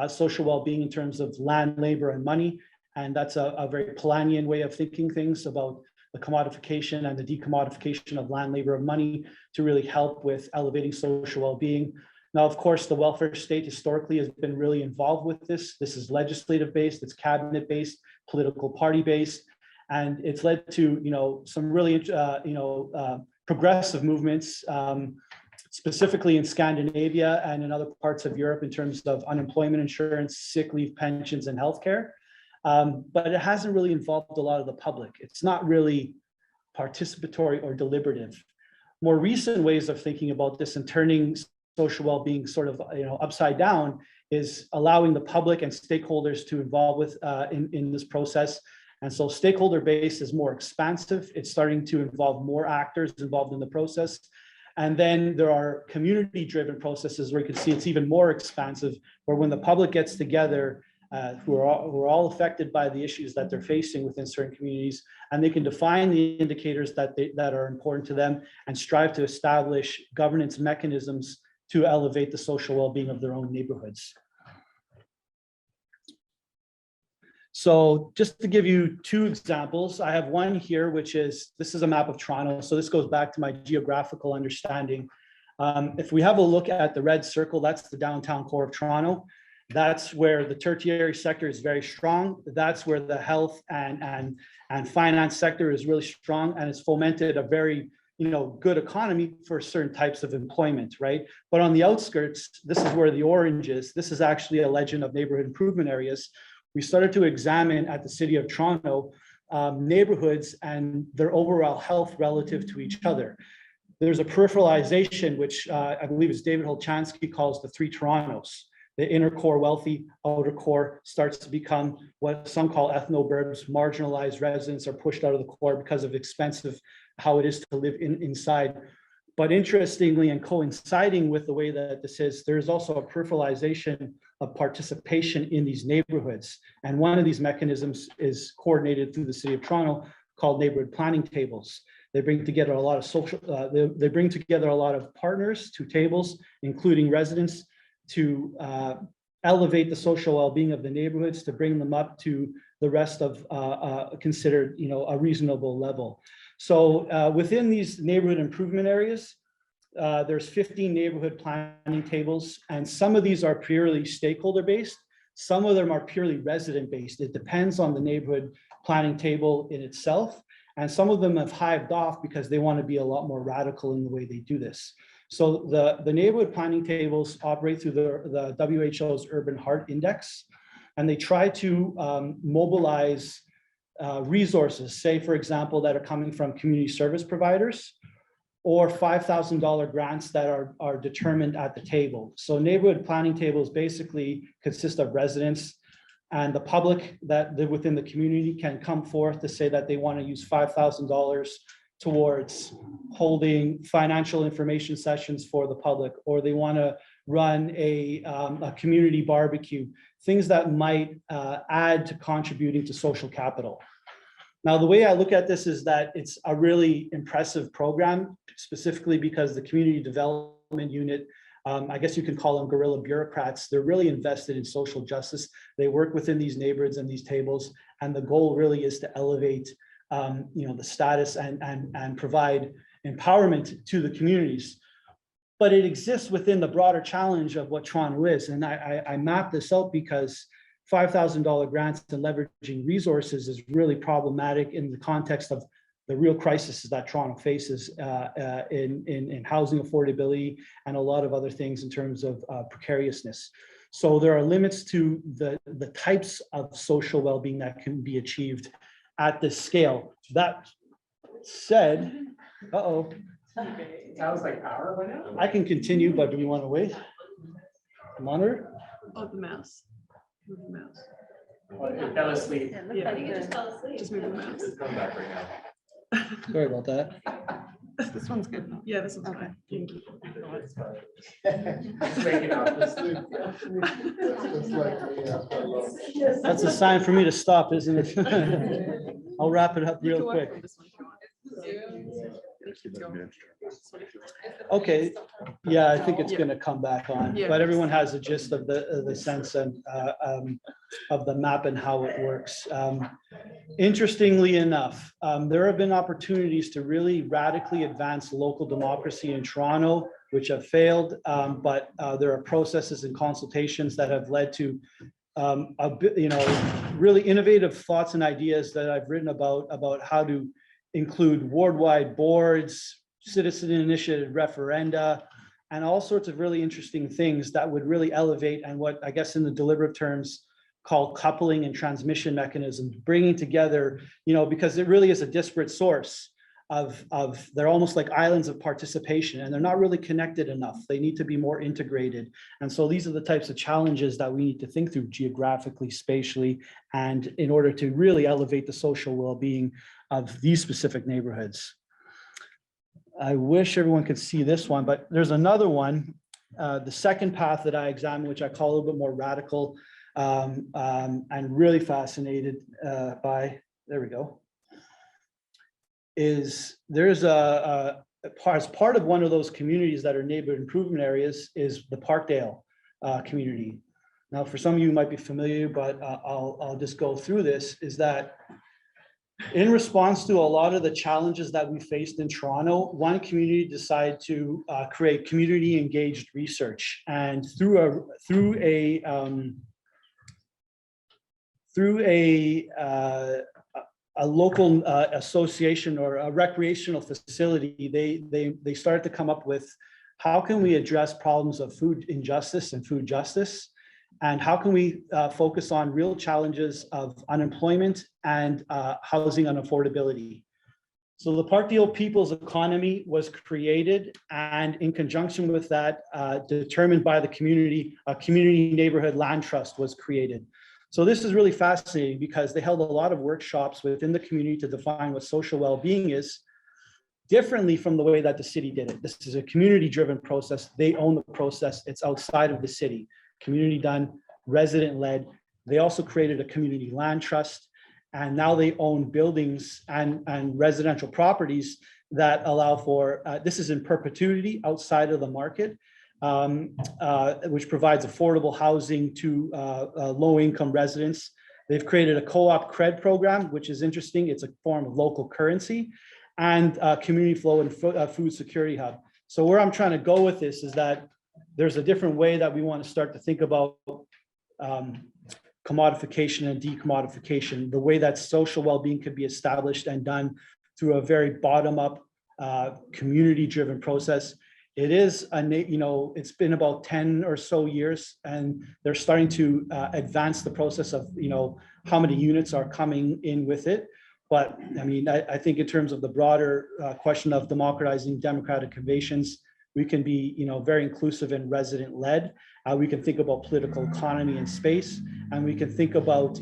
S10: social well-being in terms of land, labor, and money. And that's a very Polanyian way of thinking things about the commodification and the decommodification of land, labor, and money to really help with elevating social well-being. Now, of course, the welfare state historically has been really involved with this. This is legislative-based, it's cabinet-based, political party-based, and it's led to some really progressive movements, specifically in Scandinavia and in other parts of Europe in terms of unemployment insurance, sick leave pensions, and healthcare. But it hasn't really involved a lot of the public. It's not really participatory or deliberative. More recent ways of thinking about this and turning social well-being sort of upside down is allowing the public and stakeholders to involve with in this process. And so stakeholder base is more expansive. It's starting to involve more actors involved in the process. And then there are community-driven processes where you can see it's even more expansive, where when the public gets together who are all affected by the issues that they're facing within certain communities, and they can define the indicators that are important to them and strive to establish governance mechanisms to elevate the social well-being of their own neighborhoods. So just to give you two examples, I have one here, which is, this is a map of Toronto. So this goes back to my geographical understanding. If we have a look at the red circle, that's the downtown core of Toronto. That's where the tertiary sector is very strong. That's where the health and finance sector is really strong, and it's fomented a very good economy for certain types of employment, right? But on the outskirts, this is where the orange is. This is actually a legend of neighborhood improvement areas. We started to examine at the City of Toronto neighborhoods and their overall health relative to each other. There's a peripheralization, which I believe is David Holchansky calls the three Torontos. The inner core wealthy, outer core starts to become what some call ethno-burbs. Marginalized residents are pushed out of the core because of expensive, how it is to live inside. But interestingly, and coinciding with the way that this is, there's also a peripheralization of participation in these neighborhoods. And one of these mechanisms is coordinated through the City of Toronto called neighborhood planning tables. They bring together a lot of social, they bring together a lot of partners to tables, including residents, to elevate the social well-being of the neighborhoods, to bring them up to the rest of considered, a reasonable level. So within these neighborhood improvement areas, there's 15 neighborhood planning tables, and some of these are purely stakeholder-based. Some of them are purely resident-based. It depends on the neighborhood planning table in itself. And some of them have hived off because they want to be a lot more radical in the way they do this. So the neighborhood planning tables operate through the WHO's Urban Heart Index, and they try to mobilize resources, say, for example, that are coming from community service providers, or $5,000 grants that are determined at the table. So neighborhood planning tables basically consist of residents, and the public that live within the community can come forth to say that they want to use $5,000 towards holding financial information sessions for the public, or they want to run a community barbecue, things that might add to contributing to social capital. Now, the way I look at this is that it's a really impressive program, specifically because the community development unit, I guess you can call them guerrilla bureaucrats. They're really invested in social justice. They work within these neighborhoods and these tables, and the goal really is to elevate the status and provide empowerment to the communities. But it exists within the broader challenge of what Toronto is. And I mapped this out because $5,000 grants and leveraging resources is really problematic in the context of the real crises that Toronto faces in housing affordability and a lot of other things in terms of precariousness. So there are limits to the types of social well-being that can be achieved at this scale. That said,
S3: Sounds like power went out.
S10: I can continue, but do we want to wait? Monitor?
S13: Oh, the mouse. Move the mouse.
S3: Well, it fell asleep.
S1: Yeah, look like you just fell asleep.
S13: Just move the mouse.
S3: It's coming back right now.
S10: Sorry about that.
S13: This one's good. Yeah, this one's fine. Thank you.
S3: It's waking up.
S5: Just like me after lunch.
S10: That's a sign for me to stop, isn't it? I'll wrap it up
S13: You
S10: real
S13: can walk
S10: quick.
S13: from this one if you want.
S10: Okay, yeah, I think it's gonna come back on,
S13: Yeah.
S10: but everyone has a gist of the sense and of the map and how it works. Interestingly enough, there have been opportunities to really radically advance local democracy in Toronto, which have failed, but there are processes and consultations that have led to really innovative thoughts and ideas that I've written about how to include ward-wide boards, citizen initiated referenda, and all sorts of really interesting things that would really elevate, and what I guess in the deliberative terms called coupling and transmission mechanisms, bringing together, because it really is a disparate source of they're almost like islands of participation, and they're not really connected enough. They need to be more integrated. And so these are the types of challenges that we need to think through geographically, spatially, and in order to really elevate the social well-being of these specific neighborhoods. I wish everyone could see this one, but there's another one. The second path that I examined, which I call a little bit more radical, and really fascinated by, there we go, is there's as part of one of those communities that are neighborhood improvement areas is the Parkdale community. Now, for some of you might be familiar, but I'll just go through this, is that in response to a lot of the challenges that we faced in Toronto, one community decided to create community engaged research, and through a local association or a recreational facility, they started to come up with how can we address problems of food injustice and food justice, and how can we focus on real challenges of unemployment and housing unaffordability. So the Parkdale People's Economy was created, and in conjunction with that, determined by the community, a community neighborhood land trust was created. So this is really fascinating because they held a lot of workshops within the community to define what social well-being is, differently from the way that the city did it. This is a community-driven process. They own the process. It's outside of the city. Community done, resident led. They also created a community land trust, and now they own buildings and residential properties that allow for, this is in perpetuity outside of the market, which provides affordable housing to low-income residents. They've created a co-op cred program, which is interesting. It's a form of local currency, and community flow and food security hub. So where I'm trying to go with this is that there's a different way that we want to start to think about commodification and decommodification, the way that social well-being could be established and done through a very bottom-up, community-driven process. It is, it's been about 10 or so years, and they're starting to advance the process of, how many units are coming in with it. But I mean, I think in terms of the broader question of democratizing democratic innovations, we can be, very inclusive and resident-led. We can think about political economy and space, and we can think about,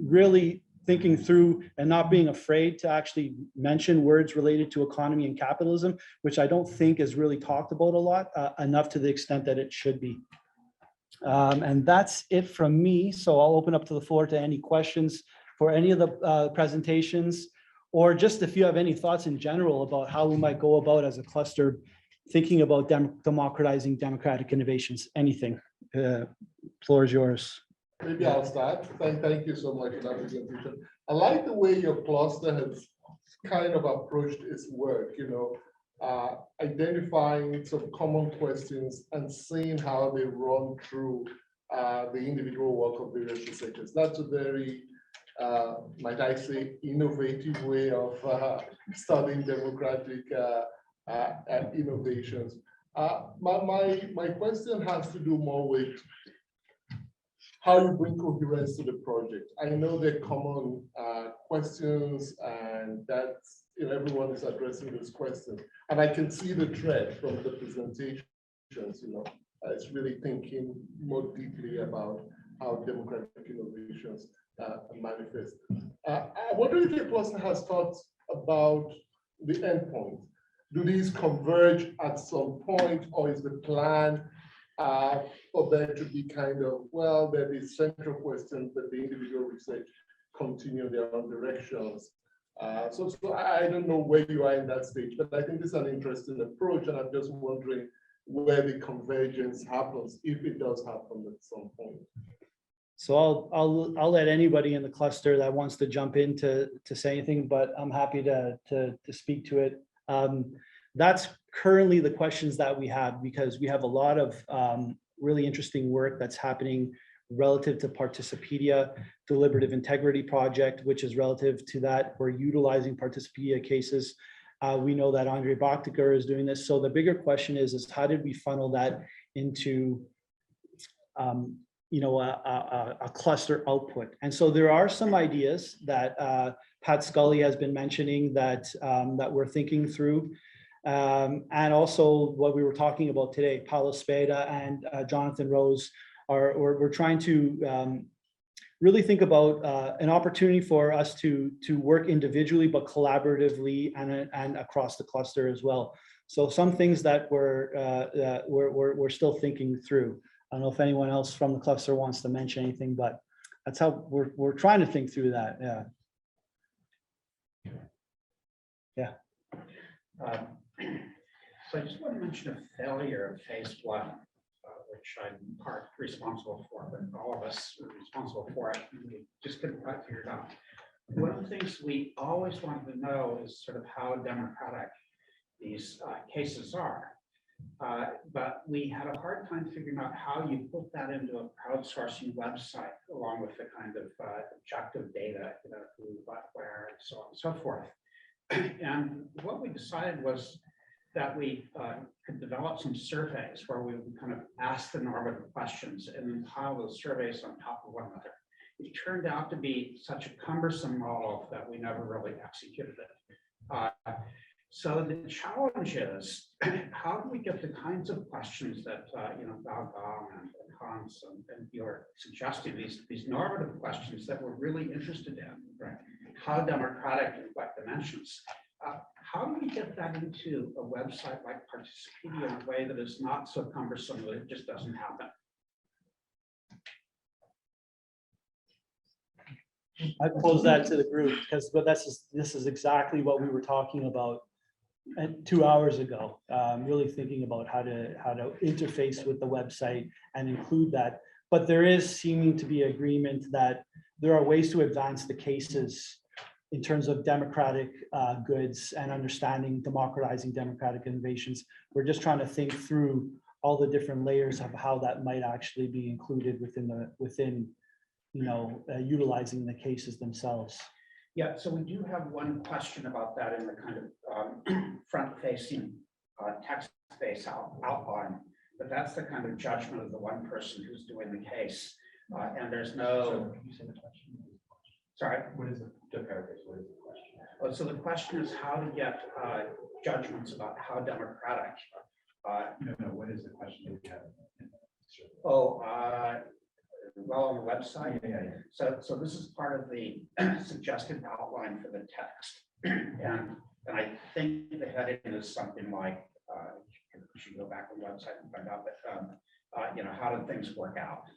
S10: really thinking through and not being afraid to actually mention words related to economy and capitalism, which I don't think is really talked about a lot, enough to the extent that it should be. And that's it from me. So I'll open up to the floor to any questions for any of the presentations, or just if you have any thoughts in general about how we might go about as a cluster thinking about democratizing democratic innovations, anything. Floor is yours.
S5: Maybe I'll start. Thank you so much for that presentation. I like the way your cluster has kind of approached its work, identifying some common questions and seeing how they run through the individual work of various researchers. That's a very, might I say, innovative way of studying democratic innovations. My question has to do more with how you bring coherence to the project. I know there are common questions, and that's, everyone is addressing those questions. And I can see the thread from the presentations, it's really thinking more deeply about how democratic innovations manifest. I wonder if your cluster has thought about the endpoint. Do these converge at some point, or is the plan for there to be kind of, well, there is central questions, but the individual research continue their own directions? So I don't know where you are in that stage, but I think this is an interesting approach, and I'm just wondering where the convergence happens, if it does happen at some point.
S10: So I'll let anybody in the cluster that wants to jump in to say anything, but I'm happy to speak to it. That's currently the questions that we have, because we have a lot of really interesting work that's happening relative to Participedia Deliberative Integrity Project, which is relative to that. We're utilizing Participedia cases. We know that Andre Bachtiger is doing this. So the bigger question is how did we funnel that into a cluster output? And so there are some ideas that Pat Scully has been mentioning that we're thinking through. And also what we were talking about today, Paulo Spada and Jonathan Rose we're trying to really think about an opportunity for us to work individually, but collaboratively and across the cluster as well. So some things that we're still thinking through. I don't know if anyone else from the cluster wants to mention anything, but that's how we're trying to think through that. Yeah. Yeah.
S4: So I just want to mention a failure of phase one, which I'm part responsible for, but all of us are responsible for it. And we just couldn't quite figure it out. One of the things we always wanted to know is sort of how democratic these cases are. But we had a hard time figuring out how you put that into a crowdsourcing website along with the kind of objective data, you know, who, what, where, and so on and so forth. And what we decided was that we could develop some surveys where we would kind of ask the normative questions and then pile those surveys on top of one another. It turned out to be such a cumbersome model that we never really executed it. So the challenge is, how do we get the kinds of questions that you know, Bao and Hans and you're suggesting, these normative questions that we're really interested in, right? How democratic and what dimensions? How do we get that into a website like Participedia in a way that is not so cumbersome that it just doesn't happen?
S10: I posed that to the group because, but this is exactly what we were talking about 2 hours ago. Really thinking about how to interface with the website and include that. But there is seeming to be agreement that there are ways to advance the cases in terms of democratic goods and understanding, democratizing democratic innovations. We're just trying to think through all the different layers of how that might actually be included within you know, utilizing the cases themselves.
S4: Yeah, so we do have one question about that in the kind of front-facing text-based outline, but that's the kind of judgment of the one person who's doing the case, and there's no. Sorry. What is the paraphrase? What is the question? Oh, so the question is how to get judgments about how democratic. No. What is the question that we have? Well, on the website. Yeah. So this is part of the suggested outline for the text, and I think the heading is something like we should go back on the website and find out, but you know, how did things work out,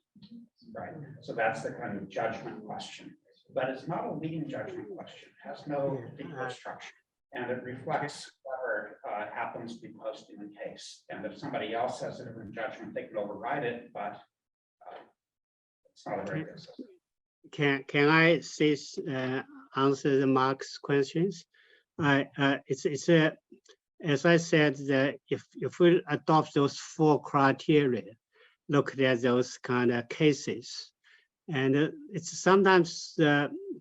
S4: right? So that's the kind of judgment question. But it's not a leading judgment question. It has no particular structure. And it reflects whatever happens to be posted in the case. And if somebody else has a different judgment, they can override it, but it's not a very good system.
S11: Can I say, answer the Mark's questions? It's as I said, that if we adopt those 4 criteria, look at those kind of cases, and it's sometimes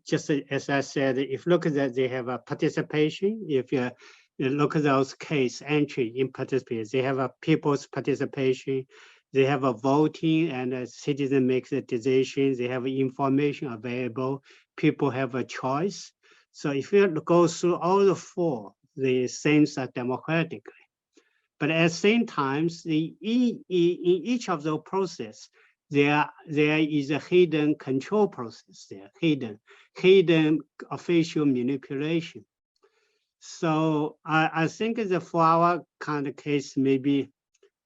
S11: just as I said, if you look at that, they have a participation. If you look at those case entry in participation, they have a people's participation, they have a voting, and a citizen makes a decision. They have information available. People have a choice. So if you go through all the 4, the things are democratically. But at the same time, in each of those processes, there is a hidden control process there, hidden official manipulation. So I think that for our kind of case, maybe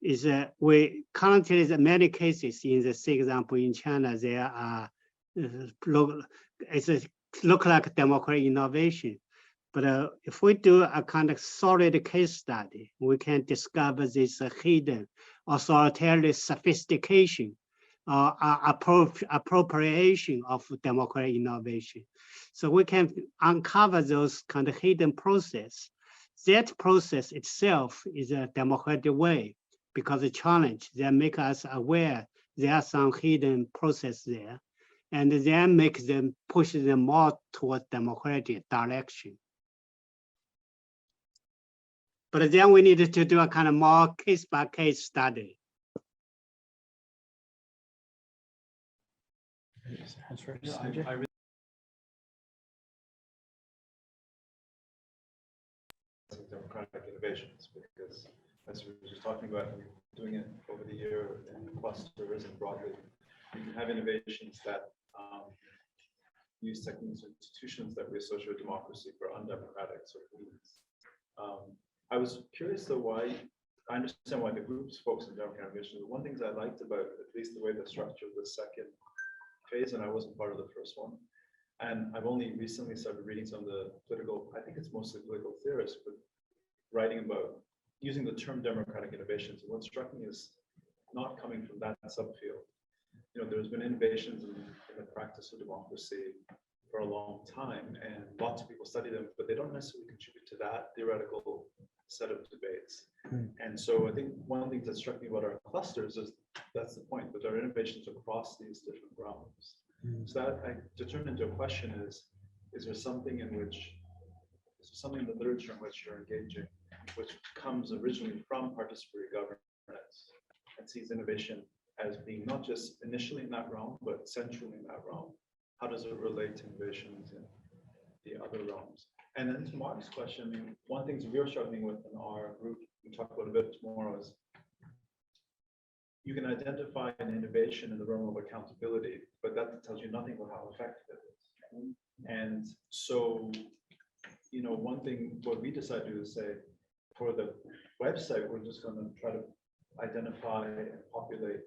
S11: is we currently in many cases in the say example in China, there are look like democratic innovation. But if we do a kind of solid case study, we can discover this hidden authoritarian sophistication or appropriation of democratic innovation. So we can uncover those kind of hidden process. That process itself is a democratic way because the challenge that make us aware there are some hidden process there, and then make them push them more toward democratic direction. But then we needed to do a kind of more case-by-case study.
S14: Democratic innovations, because as we were just talking about, doing it over the year in clusters and broadly, you can have innovations that use techniques or institutions that we associate with democracy for undemocratic sort of means. I was curious though why I understand why the groups focus on democratic innovation. One thing I liked about at least the way they structured the second phase, and I wasn't part of the first one. And I've only recently started reading some of the political, I think it's mostly political theorists, but writing about using the term democratic innovations. And what struck me is not coming from that subfield. You know, there's been innovations in the practice of democracy for a long time, and lots of people study them, but they don't necessarily contribute to that theoretical set of debates. And so I think one of the things that struck me about our clusters is that's the point, but there are innovations across these different realms. So that to turn into a question is there something in which, is there something in the literature in which you're engaging, which comes originally from participatory governance and sees innovation as being not just initially in that realm, but centrally in that realm? How does it relate to innovations in the other realms? And then to Mark's question, I mean, one of the things we're struggling with in our group, we talk about a bit tomorrow, is you can identify an innovation in the realm of accountability, but that tells you nothing about how effective it is. And so, you know, one thing, what we decided to do is say, for the website, we're just going to try to identify and populate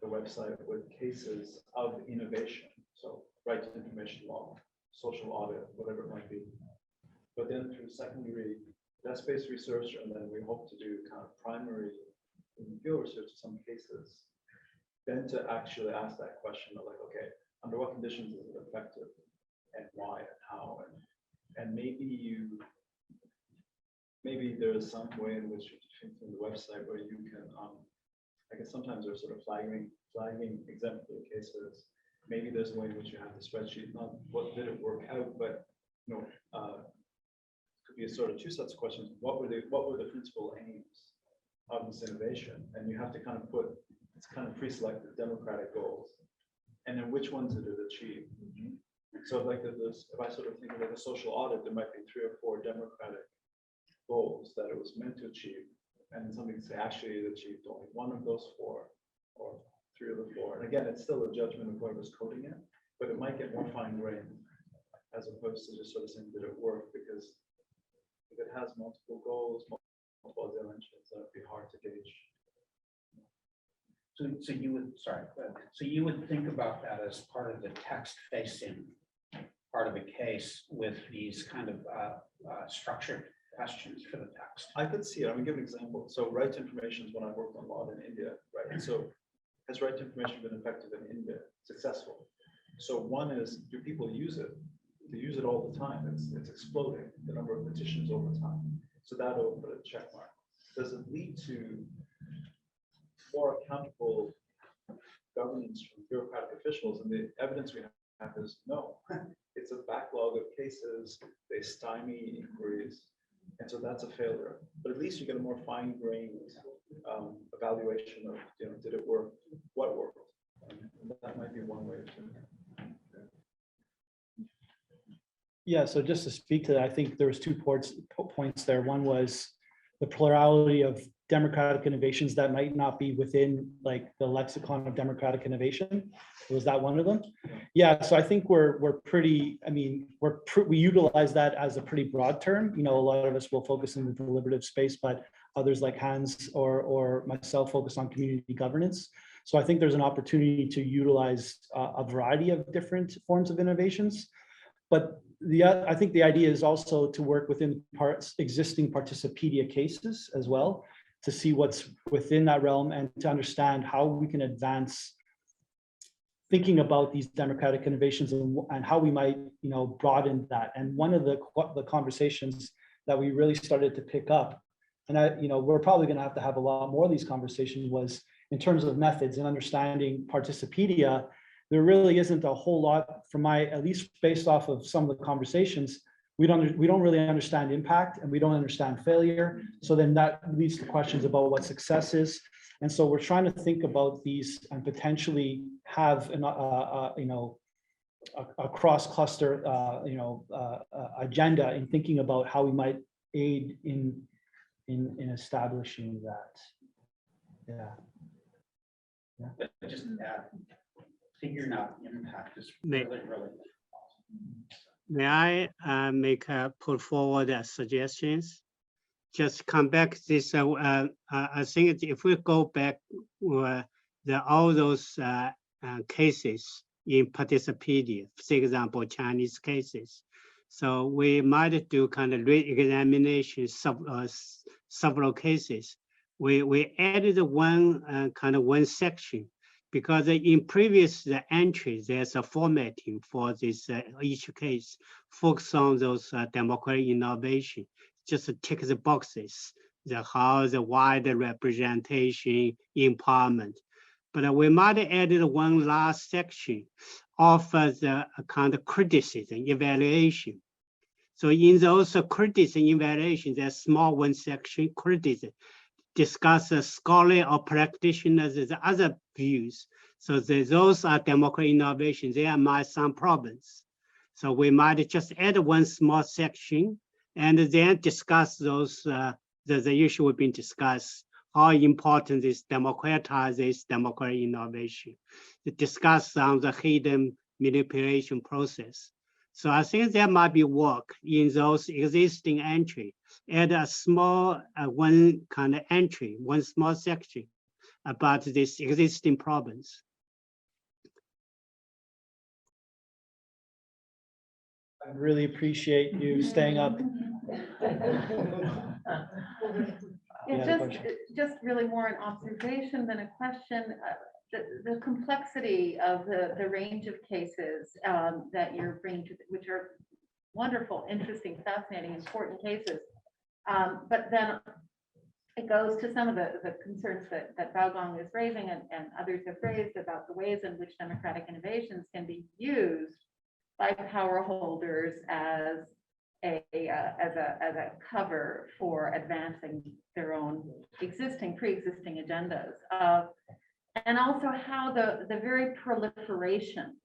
S14: the website with cases of innovation. So right to information law, social audit, whatever it might be. But then through secondary desk-based research, and then we hope to do kind of primary field research in some cases, then to actually ask that question of like, okay, under what conditions is it effective and why and how? And maybe there is some way in which you can from the website where you can, I guess sometimes there's sort of flagging exemplary cases. Maybe there's a way in which you have the spreadsheet, not what did it work out, but you know, could be a sort of two sets of questions. What were the principal aims of this innovation? And you have to kind of put, it's kind of pre-selected democratic goals. And then which ones did it achieve? So like this, if I sort of think of like a social audit, there might be 3 or 4 democratic goals that it was meant to achieve. And something to say, actually it achieved only 1 of those 4 or 3 of the 4. And again, it's still a judgment of whoever's coding it, but it might get more fine-grained as opposed to just sort of saying, did it work? Because if it has multiple goals, multiple dimensions, that would be hard to gauge.
S15: So you would, sorry, so you would think about that as part of the text-facing part of the case with these kind of structured questions for the text.
S14: I could see it. I'm gonna give an example. So right to information is when I worked on law in India, right? And so has right to information been effective in India, successful? So one is, do people use it? They use it all the time. It's exploding, the number of petitions over time. So that will put a check mark. Does it lead to more accountable governance from bureaucratic officials? And the evidence we have is no. It's a backlog of cases, they stymie inquiries, and so that's a failure. But at least you get a more fine-grained evaluation of, you know, did it work, what worked? And that might be one way to.
S10: Yeah, so just to speak to that, I think there was 2 points there. One was the plurality of democratic innovations that might not be within like the lexicon of democratic innovation. Was that one of them? Yeah, so I think we're pretty, I mean, we utilize that as a pretty broad term. You know, a lot of us will focus in the deliberative space, but others like Hans or myself focus on community governance. So I think there's an opportunity to utilize a variety of different forms of innovations. But I think the idea is also to work within existing Participedia cases as well, to see what's within that realm and to understand how we can advance thinking about these democratic innovations and how we might, you know, broaden that. And one of the conversations that we really started to pick up, and you know, we're probably going to have a lot more of these conversations, was in terms of methods and understanding Participedia. There really isn't a whole lot, from at least based off of some of the conversations, we don't really understand impact and we don't understand failure. So then that leads to questions about what success is. And so we're trying to think about these and potentially have a cross-cluster agenda in thinking about how we might aid in establishing that.
S15: But just figuring out impact is really.
S11: May I put forward suggestions? just come back this, I think if we go back, all those cases in Participedia, for example, Chinese cases. So we might do kind of re-examination several cases. We added one kind of one section because in previous entries, there's a formatting for this each case, focus on those democratic innovation, just tick the boxes, how the wide representation, empowerment. But we might have added one last section of the kind of criticism, evaluation. So in those criticism evaluation, there's small one section, criticism, discuss scholar or practitioners, the other views. So those are democratic innovations. There might some problems. So we might just add one small section and then discuss those, the issue we've been discussed, how important is democratizes democratic innovation, to discuss on the hidden manipulation process. So I think there might be work in those existing entry, add a small one kind of entry, one small section about this existing problems.
S10: I really appreciate you staying up.
S16: It's just really more an observation than a question. The complexity of the range of cases that you're bringing to, which are wonderful, interesting, fascinating, important cases. But then it goes to some of the concerns that Baogong is raising and others have raised about the ways in which democratic innovations can be used by power holders as a cover for advancing their own pre-existing agendas. And also how the very proliferation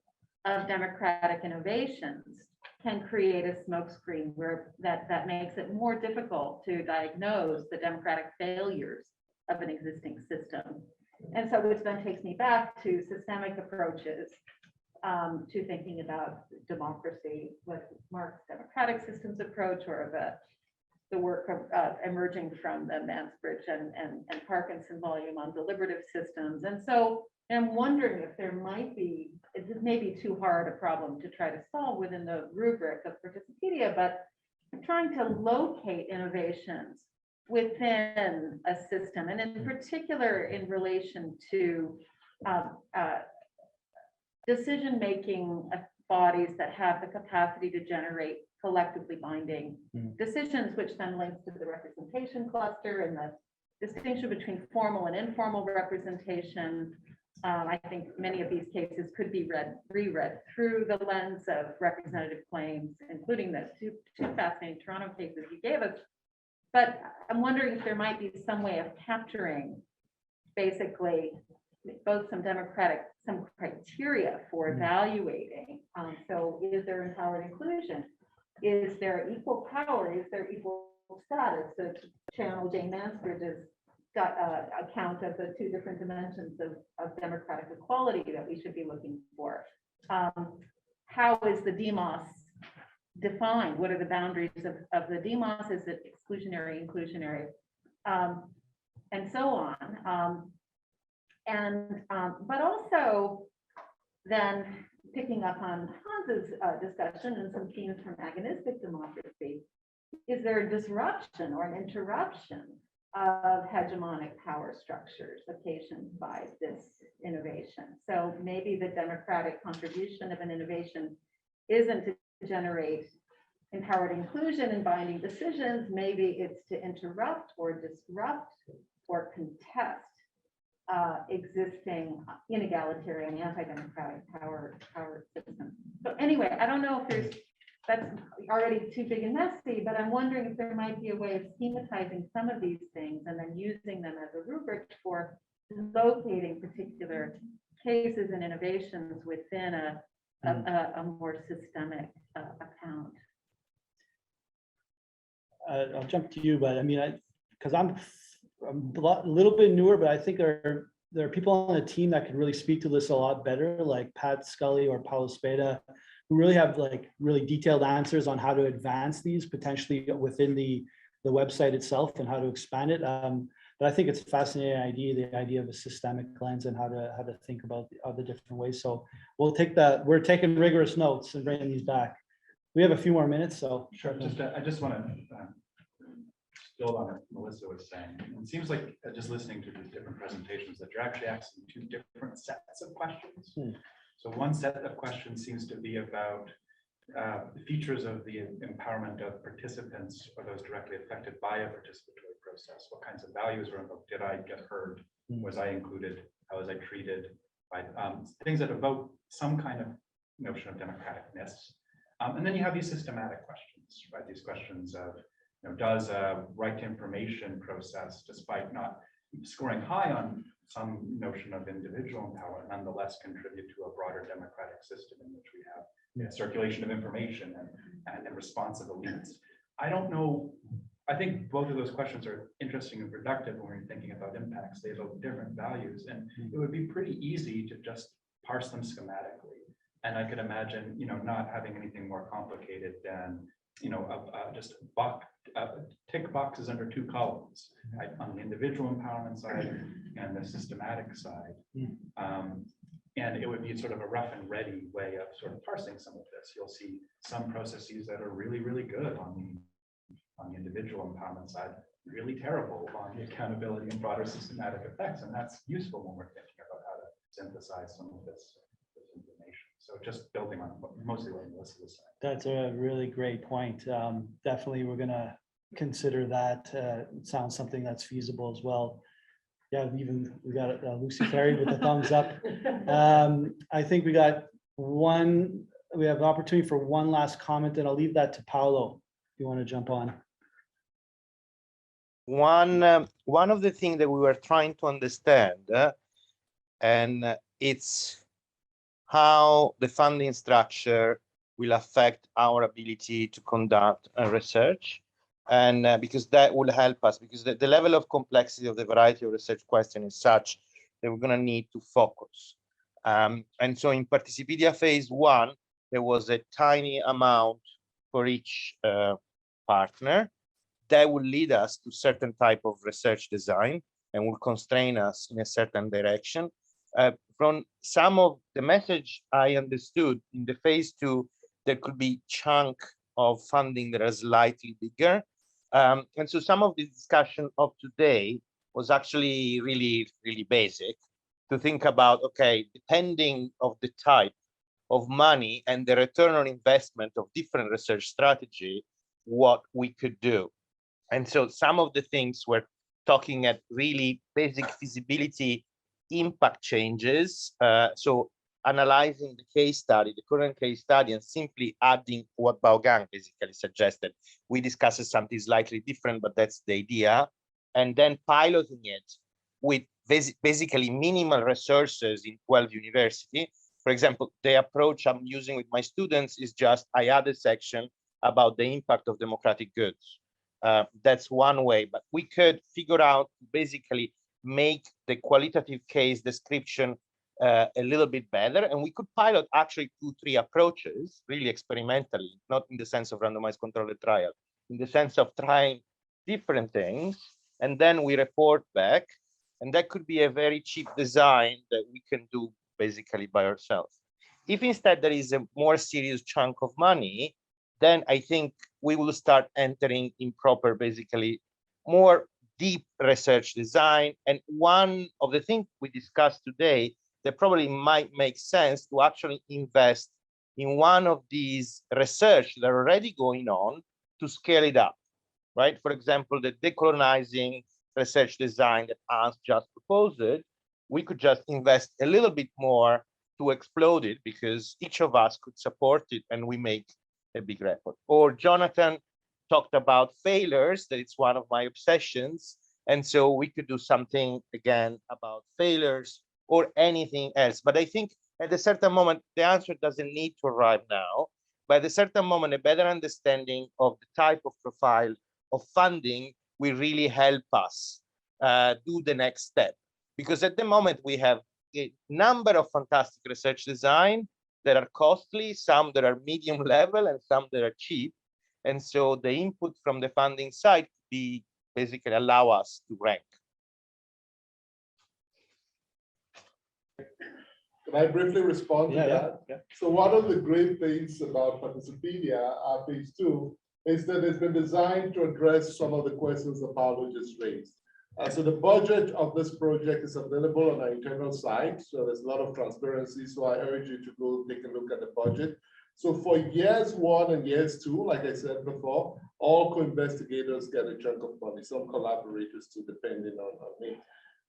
S16: of democratic innovations can create a smokescreen where that makes it more difficult to diagnose the democratic failures of an existing system. And so which then takes me back to systemic approaches to thinking about democracy with Marx's democratic systems approach, or the work of emerging from the Mansbridge and Parkinson volume on deliberative systems. And so I'm wondering if there might be, it may be too hard a problem to try to solve within the rubric of Participedia, but trying to locate innovations within a system, and in particular in relation to decision-making bodies that have the capacity to generate collectively binding decisions, which then links to the representation cluster and the distinction between formal and informal representation. I think many of these cases could be reread through the lens of representative claims, including the two fascinating Toronto cases you gave us. But I'm wondering if there might be some way of capturing basically both some criteria for evaluating. So is there empowered inclusion? Is there equal power? Is there equal status? So to channel Jane Mansbridge's account of the two different dimensions of democratic equality that we should be looking for. How is the demos defined? What are the boundaries of the demos? Is it exclusionary, inclusionary, and so on? But also then picking up on Hans's discussion and some themes from agonistic democracy, is there a disruption or an interruption of hegemonic power structures occasioned by this innovation? So maybe the democratic contribution of an innovation isn't to generate empowered inclusion and binding decisions. Maybe it's to interrupt or disrupt or contest existing inegalitarian anti-democratic power systems. So anyway, I don't know if that's already too big and messy, but I'm wondering if there might be a way of schematizing some of these things and then using them as a rubric for locating particular cases and innovations within a more systemic account.
S10: I'll jump to you, but I mean, because I'm a little bit newer, but I think there are people on the team that could really speak to this a lot better, like Pat Scully or Paulo Spada, who really have like really detailed answers on how to advance these potentially within the the website itself and how to expand it. But I think it's a fascinating idea, the idea of a systemic lens and how to think about the different ways. So we'll take that. We're taking rigorous notes and bringing these back. We have a few more minutes, so.
S14: Sure, I just want to build on what Melissa was saying. It seems like just listening to these different presentations that you're actually asking two different sets of questions. So one set of questions seems to be about the features of the empowerment of participants or those directly affected by a participatory process. What kinds of values were invoked? Did I get heard? Was I included? How was I treated? Right? Things that evoke some kind of notion of democraticness. And then you have these systematic questions, right? These questions of, does a right to information process, despite not scoring high on some notion of individual power, nonetheless contribute to a broader democratic system in which we have circulation of information and responsive elites? I don't know. I think both of those questions are interesting and productive when we're thinking about impacts. They evoke different values, and it would be pretty easy to just parse them schematically. And I could imagine, not having anything more complicated than, just tick boxes under two columns, right? On the individual empowerment side and the systematic side. And it would be sort of a rough and ready way of sort of parsing some of this. You'll see some processes that are really, really good on the individual empowerment side, really terrible on the accountability and broader systematic effects. And that's useful when we're thinking about how to synthesize some of this information. So just building on mostly what Melissa was saying.
S10: That's a really great point. Definitely, we're going to consider that. It sounds something that's feasible as well. Yeah, we got Lucy Carey with the thumbs up. I think we have the opportunity for one last comment, and I'll leave that to Paolo if you want to jump on.
S17: One of the things that we were trying to understand, and it's how the funding structure will affect our ability to conduct research. And because that will help us, because the level of complexity of the variety of research questions is such that we're going to need to focus. And so in Participedia phase 1, there was a tiny amount for each partner that will lead us to certain type of research design and will constrain us in a certain direction. From some of the message I understood in the phase 2, there could be chunk of funding that are slightly bigger. And so some of the discussion of today was actually really, really basic to think about, okay, depending of the type of money and the return on investment of different research strategy, what we could do. And so some of the things we're talking at really basic feasibility impact changes. So analyzing the case study, the current case study, and simply adding what Baogang basically suggested. We discussed something slightly different, but that's the idea. And then piloting it with basically minimal resources in 12 universities. For example, the approach I'm using with my students is just, I add a section about the impact of democratic goods. That's one way, but we could figure out basically make the qualitative case description a little bit better, and we could pilot actually 2-3 approaches really experimentally, not in the sense of randomized controlled trial, in the sense of trying different things, and then we report back, and that could be a very cheap design that we can do basically by ourselves. If instead there is a more serious chunk of money, then I think we will start entering in proper, basically more deep research design. And one of the things we discussed today that probably might make sense to actually invest in one of these research that are already going on to scale it up, right? For example, the decolonizing research design that Hans just proposed, we could just invest a little bit more to explode it because each of us could support it and we make a big report. Or Jonathan talked about failures, that it's one of my obsessions. And so we could do something again about failures or anything else. But I think at a certain moment, the answer doesn't need to arrive now. But at a certain moment, a better understanding of the type of profile of funding will really help us do the next step. Because at the moment, we have a number of fantastic research design that are costly, some that are medium level and some that are cheap. And so the input from the funding side be basically allow us to rank.
S5: Can I briefly respond to
S10: Yeah, yeah,
S5: that?
S10: yeah.
S5: So one of the great things about Participedia, phase 2, is that it's been designed to address some of the questions that Paolo just raised. So the budget of this project is available on our internal site. So there's a lot of transparency. So I urge you to go take a look at the budget. So for years 1 and years 2, like I said before, all co-investigators get a chunk of money, some collaborators too, depending on me.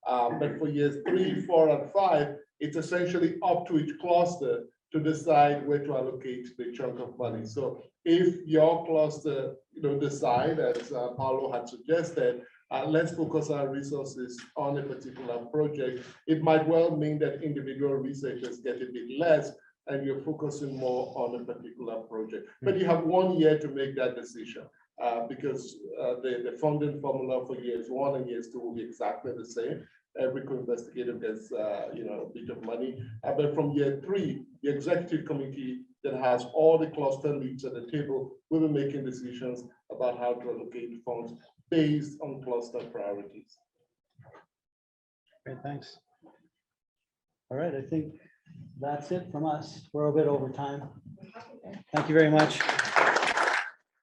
S5: But for years 3, 4, and 5, it's essentially up to each cluster to decide where to allocate the chunk of money. So if your cluster, decide, as Paolo had suggested, let's focus our resources on a particular project, it might well mean that individual researchers get a bit less and you're focusing more on a particular project. But you have 1 year to make that decision because the funding formula for years 1 and years 2 will be exactly the same. Every co-investigator gets a bit of money. But from year 3, the executive committee that has all the cluster leads at the table will be making decisions about how to allocate funds based on cluster priorities.
S10: Great, thanks. All right, I think that's it from us. We're a bit over time. Thank you very much.